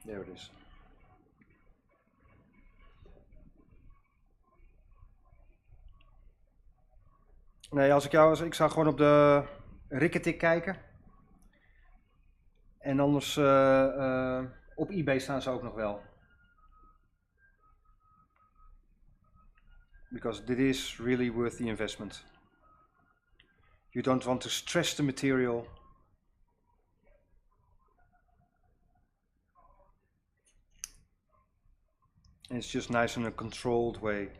There it is. Nee, als ik jou was, ik zou gewoon op de Ricketik kijken. En anders op eBay staan ze ook nog wel. Because this is really worth the investment. You don't want to stress the material. And it's just nice in a controlled way.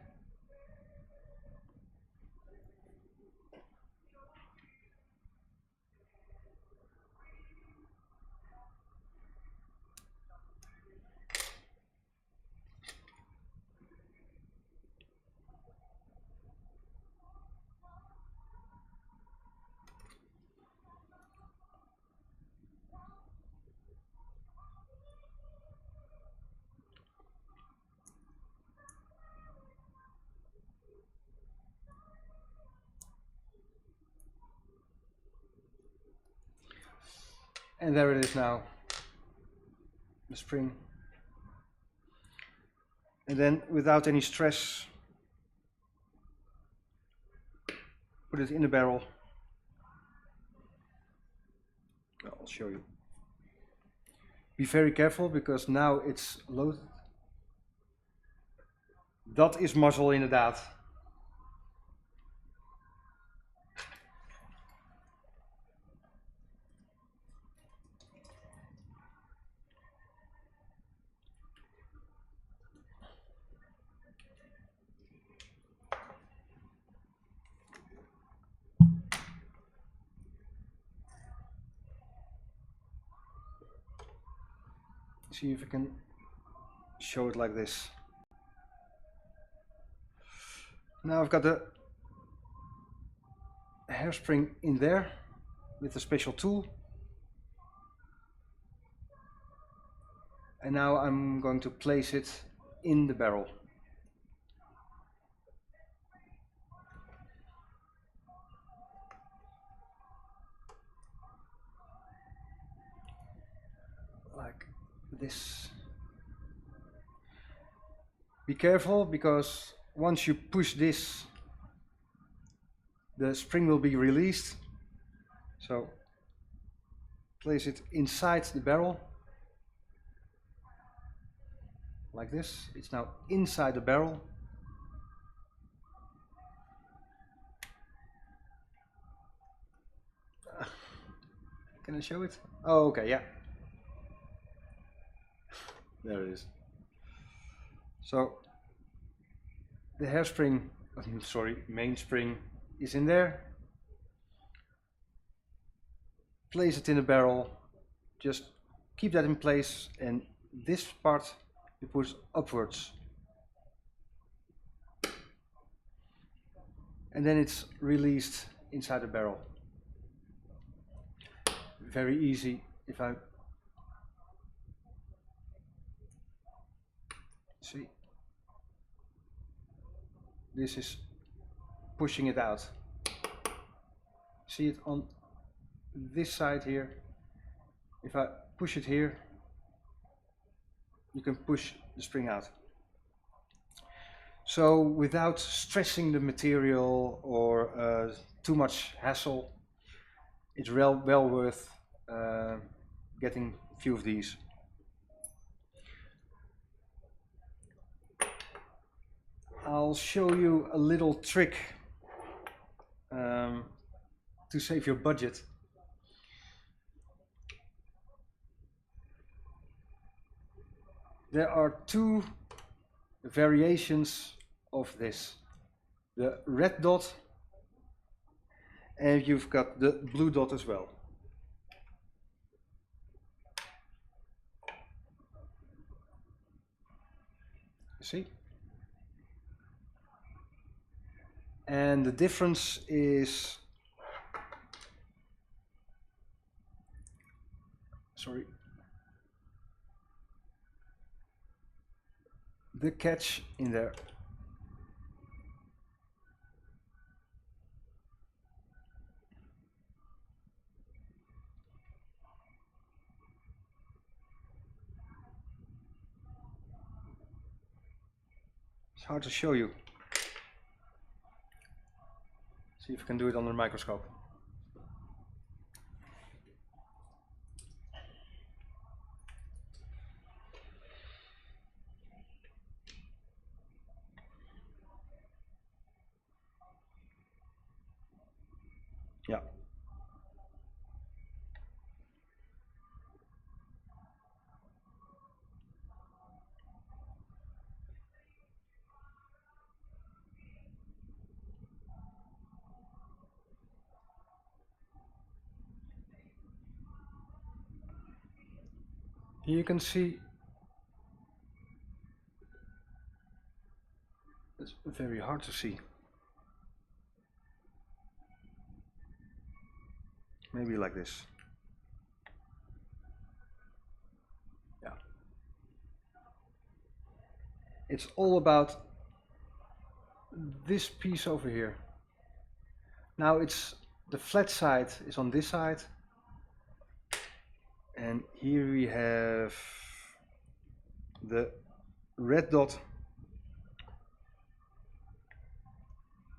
And there it is now, the spring. And then without any stress, put it in the barrel. I'll show you. Be very careful because now it's loaded. Dat is mazzel inderdaad. See if I can show it like this. Now I've got the hairspring in there with a special tool. And now I'm going to place it in the barrel. Like this. Be careful because once you push this, the spring will be released. So place it inside the barrel, like this. It's now inside the barrel. Can I show it? Oh, okay, yeah. There it is. So the hairspring, sorry, mainspring is in there. Place it in the barrel, just keep that in place, and this part you push upwards. And then it's released inside the barrel. Very easy. If I see, this is pushing it out. See it on this side here. If I push it here, you can push the spring out. So without stressing the material or too much hassle, it's well worth getting a few of these. I'll show you a little trick to save your budget. There are two variations of this. The red dot, and you've got the blue dot as well. You see? And the difference is, sorry, the catch in there. It's hard to show you. See if you can do it under a microscope. Yeah. Here you can see it's very hard to see. Maybe like this. Yeah. It's all about this piece over here. Now it's the flat side is on this side, and here we have the red dot,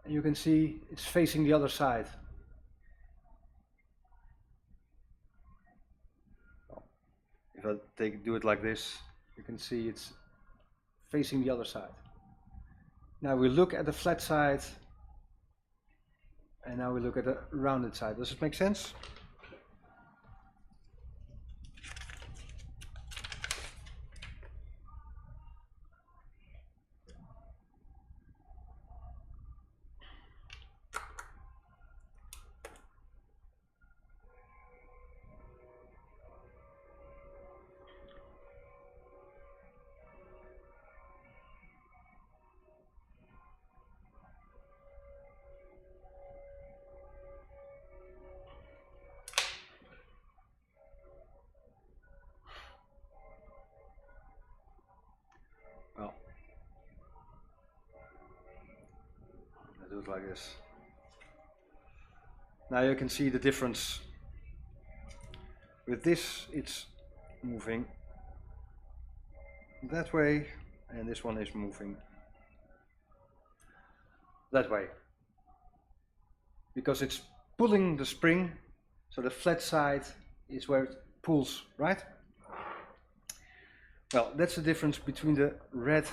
and you can see it's facing the other side. If I do it like this, you can see it's facing the other side. Now we look at the flat side, and now we look at the rounded side. Does it make sense? Well, I do it like this. Now you can see the difference. With this, it's moving that way, and this one is moving that way. Because it's pulling the spring, so the flat side is where it pulls, right? Well, that's the difference between the red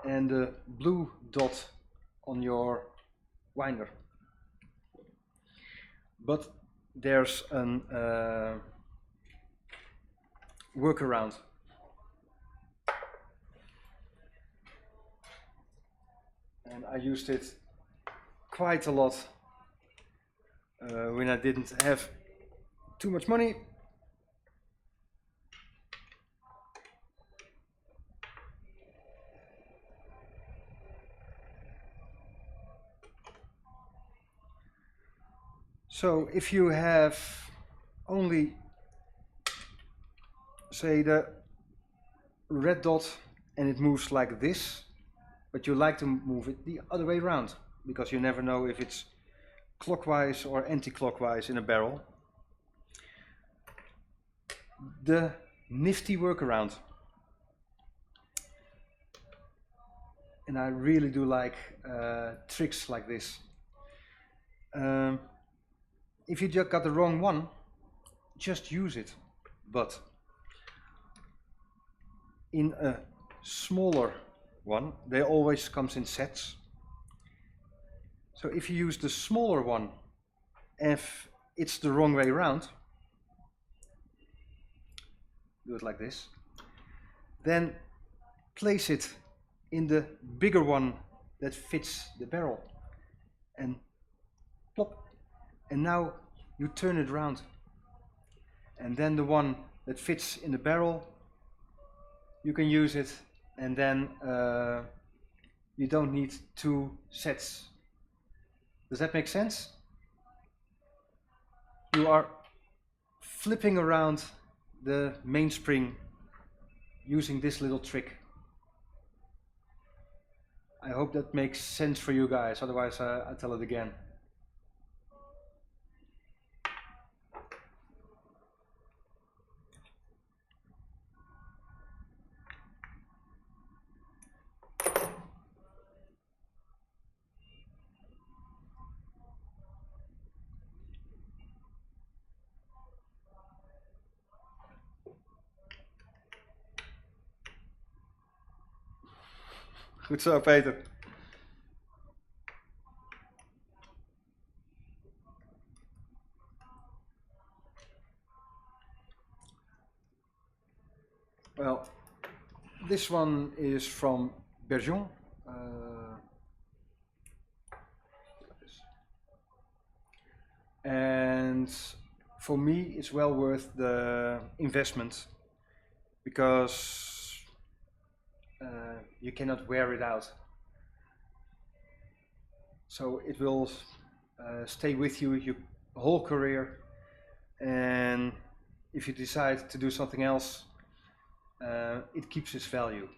and the blue dot on your winder. But there's a workaround. And I used it quite a lot when I didn't have too much money. So if you have only, say, the red dot and it moves like this, but you like to move it the other way around, because you never know if it's clockwise or anti-clockwise in a barrel. The nifty workaround, and I really do like tricks like this. If you just got the wrong one, just use it. But in a smaller one, they always comes in sets. So if you use the smaller one, if it's the wrong way around, do it like this, then place it in the bigger one that fits the barrel, and plop. And now you turn it around, and then the one that fits in the barrel, you can use it, and then you don't need two sets. Does that make sense? You are flipping around the mainspring using this little trick. I hope that makes sense for you guys, otherwise I'll tell it again. Goed zo, Peter. Well, this one is from Bergeon. And for me, it's well worth the investment, because you cannot wear it out. So it will stay with you your whole career, and if you decide to do something else, it keeps its value.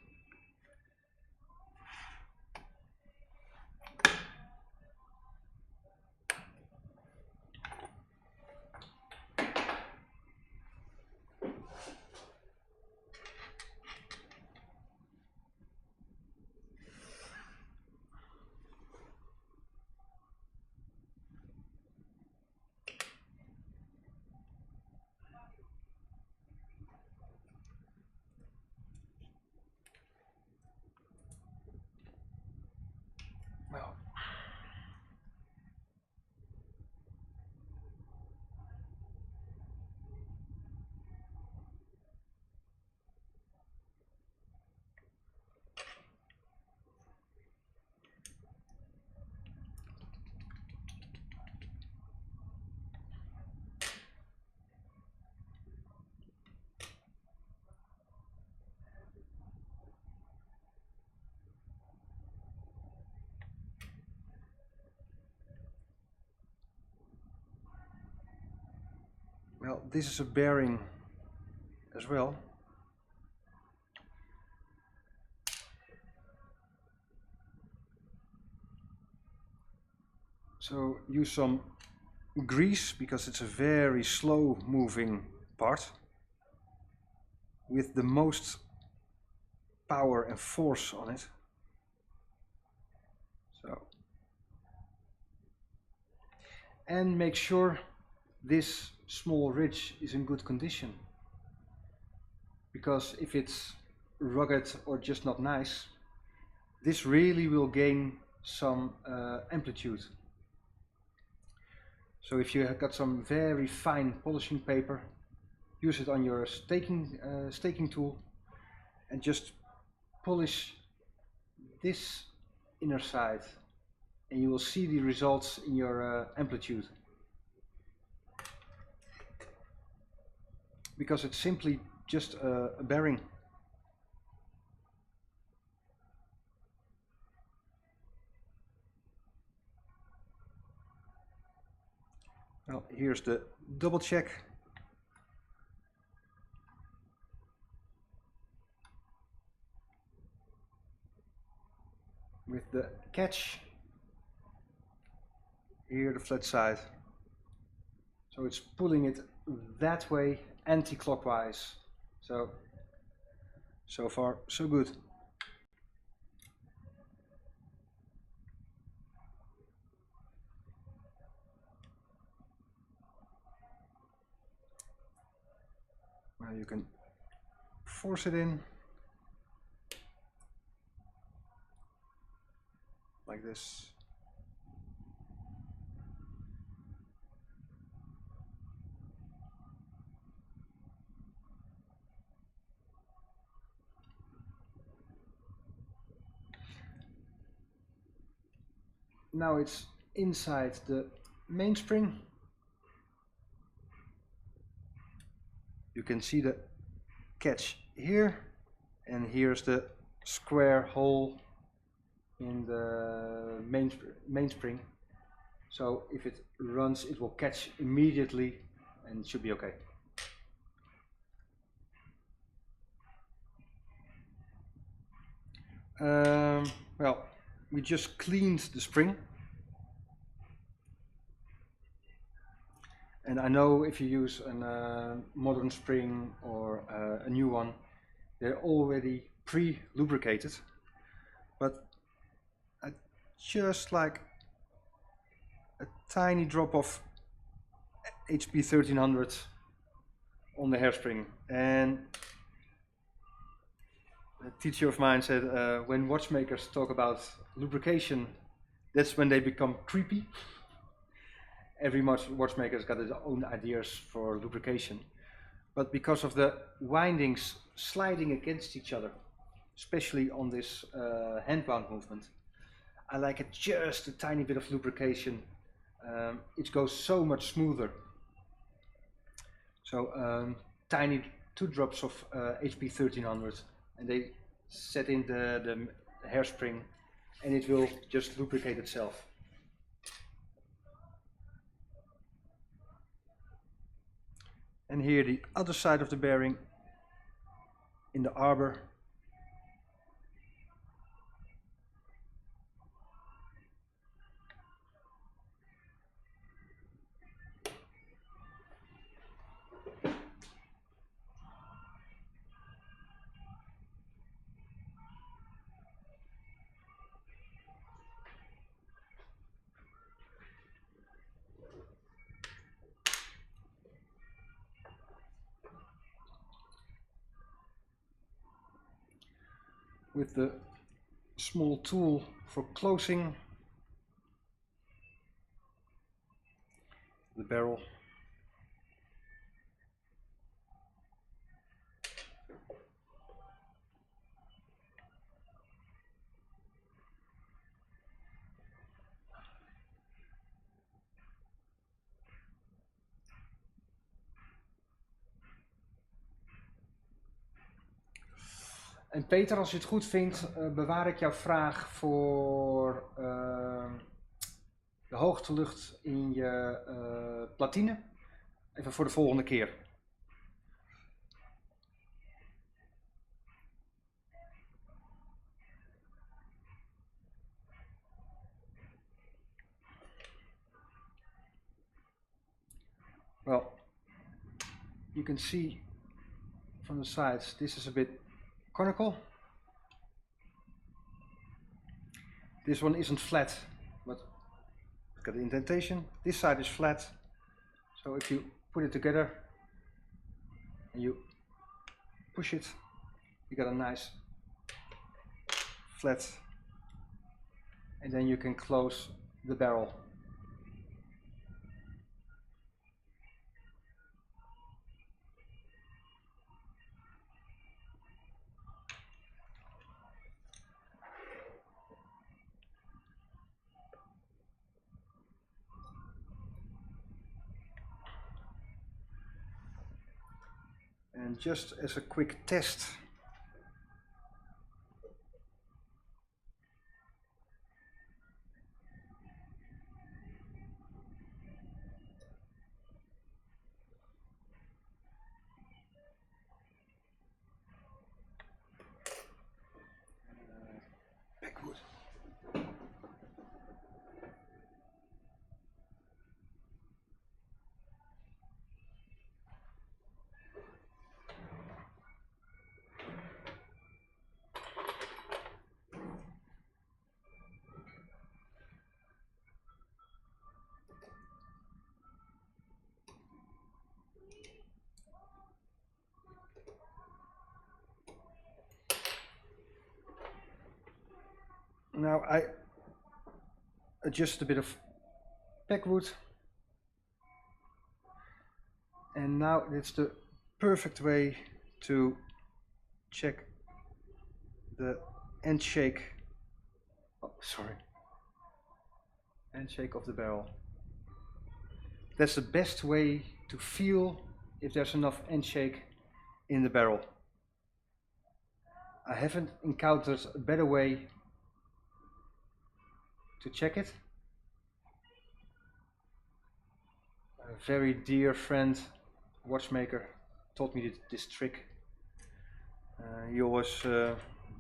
Well, this is a bearing as well. So use some grease, because it's a very slow moving part with the most power and force on it. So, and make sure this small ridge is in good condition. Because if it's rugged or just not nice, this really will gain some amplitude. So if you have got some very fine polishing paper, use it on your staking tool and just polish this inner side, and you will see the results in your amplitude. Because it's simply just a bearing. Well, here's the double check. With the catch. Here the flat side. So it's pulling it that way anti-clockwise. So far so good. Now you can force it in like this. Now it's inside the mainspring. You can see the catch here, and here's the square hole in the mainspring. So if it runs, it will catch immediately and it should be okay. Well, we just cleaned the spring. And I know if you use a modern spring or a new one, they're already pre-lubricated. But I just like a tiny drop of HP 1300 on the hairspring. And a teacher of mine said when watchmakers talk about lubrication, that's when they become creepy. Every watchmaker's got his own ideas for lubrication. But because of the windings sliding against each other, especially on this hand-wound movement, I like it just a tiny bit of lubrication. It goes so much smoother. So tiny 2 drops of HP 1300, and they set in the hairspring, and it will just lubricate itself. And here the other side of the bearing in the arbor. With the small tool for closing the barrel. En Peter, als je het goed vindt, bewaar ik jouw vraag voor de hoogtelucht in je platine. Even voor de volgende keer. Well, you can see from the sides, this is a bit conical. This one isn't flat, but look at the indentation. This side is flat. So if you put it together and you push it, you got a nice flat, and then you can close the barrel. And just as a quick test, backwood. Now I adjust a bit of backwood, and now it's the perfect way to check the end shake. Oh, sorry. End shake of the barrel. That's the best way to feel if there's enough end shake in the barrel. I haven't encountered a better way to check it. A very dear friend, watchmaker, taught me this trick. He always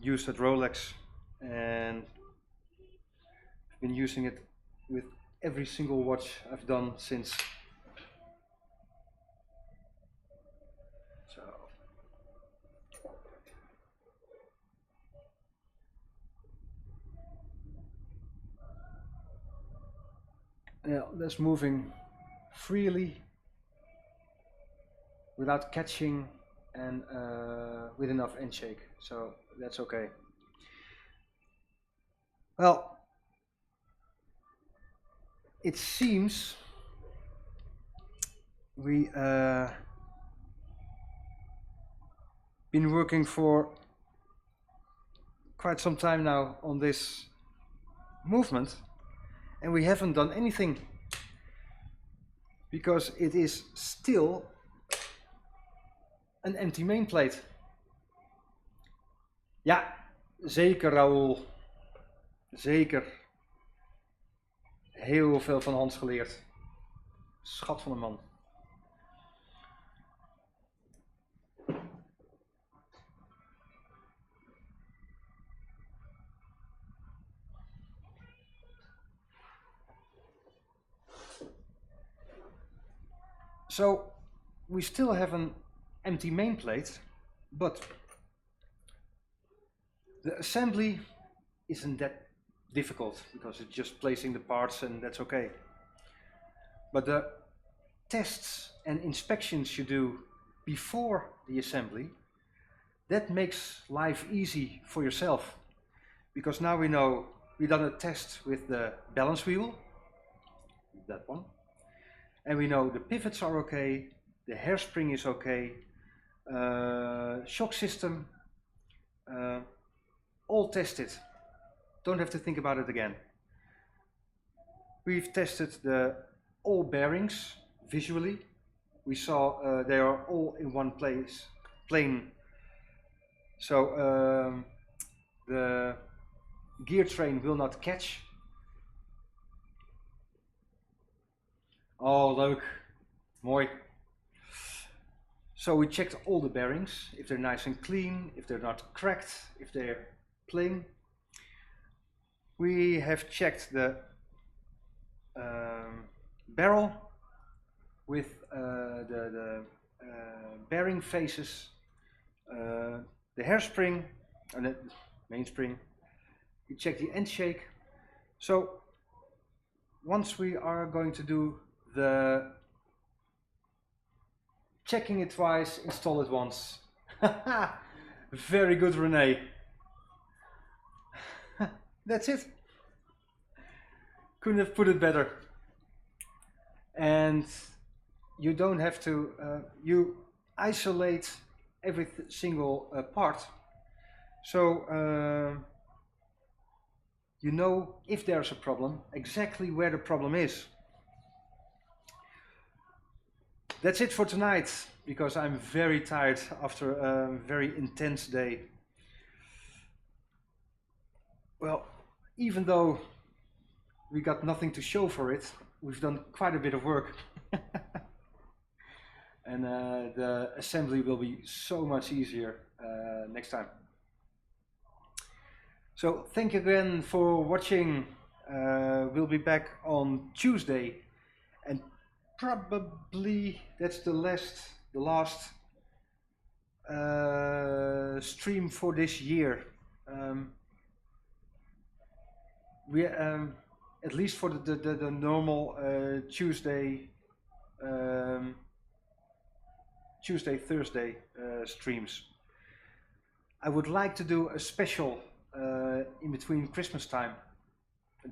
used at Rolex, and I've been using it with every single watch I've done since. So yeah, that's moving freely without catching and with enough end shake, so that's okay. Well, it seems we been working for quite some time now on this movement, and we haven't done anything because it is still een empty main plate. Ja, zeker Raoul. Zeker. Heel veel van Hans geleerd. Schat van een man. So we still have an empty main plate, but the assembly isn't that difficult because it's just placing the parts and that's okay. But the tests and inspections you do before the assembly, that makes life easy for yourself, because now we know we've done a test with the balance wheel, that one, and we know the pivots are okay, the hairspring is okay, shock system, all tested. Don't have to think about it again. We've tested all bearings visually. We saw they are all in one plane. So the gear train will not catch. Oh, leuk. Mooi. So we checked all the bearings, if they're nice and clean, if they're not cracked, if they're plain. We have checked the barrel with the bearing faces, the hairspring and the mainspring. We check the end shake. So once we are going to do the checking it twice, install it once. Very good, Renee. That's it. Couldn't have put it better. And you don't have to, you isolate every single part. So you know if there's a problem, exactly where the problem is. That's it for tonight, because I'm very tired after a very intense day. Well, even though we got nothing to show for it, we've done quite a bit of work. And the assembly will be so much easier next time. So thank you again for watching. We'll be back on Tuesday, and probably that's the last stream for this year. We at least for the normal Tuesday, Thursday streams. I would like to do a special in between Christmas time,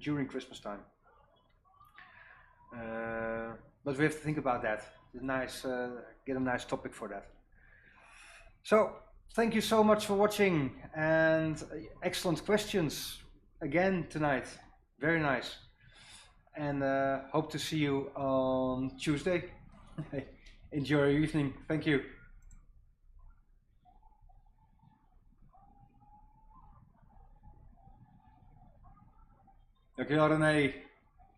during Christmas time. But we have to think about that. It's nice, get a nice topic for that. So thank you so much for watching, and excellent questions again tonight. Very nice. And hope to see you on Tuesday. Enjoy your evening. Thank you. Dankjewel René.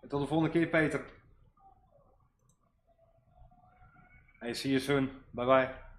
En tot de volgende keer Peter. Hey, see you soon. Bye bye.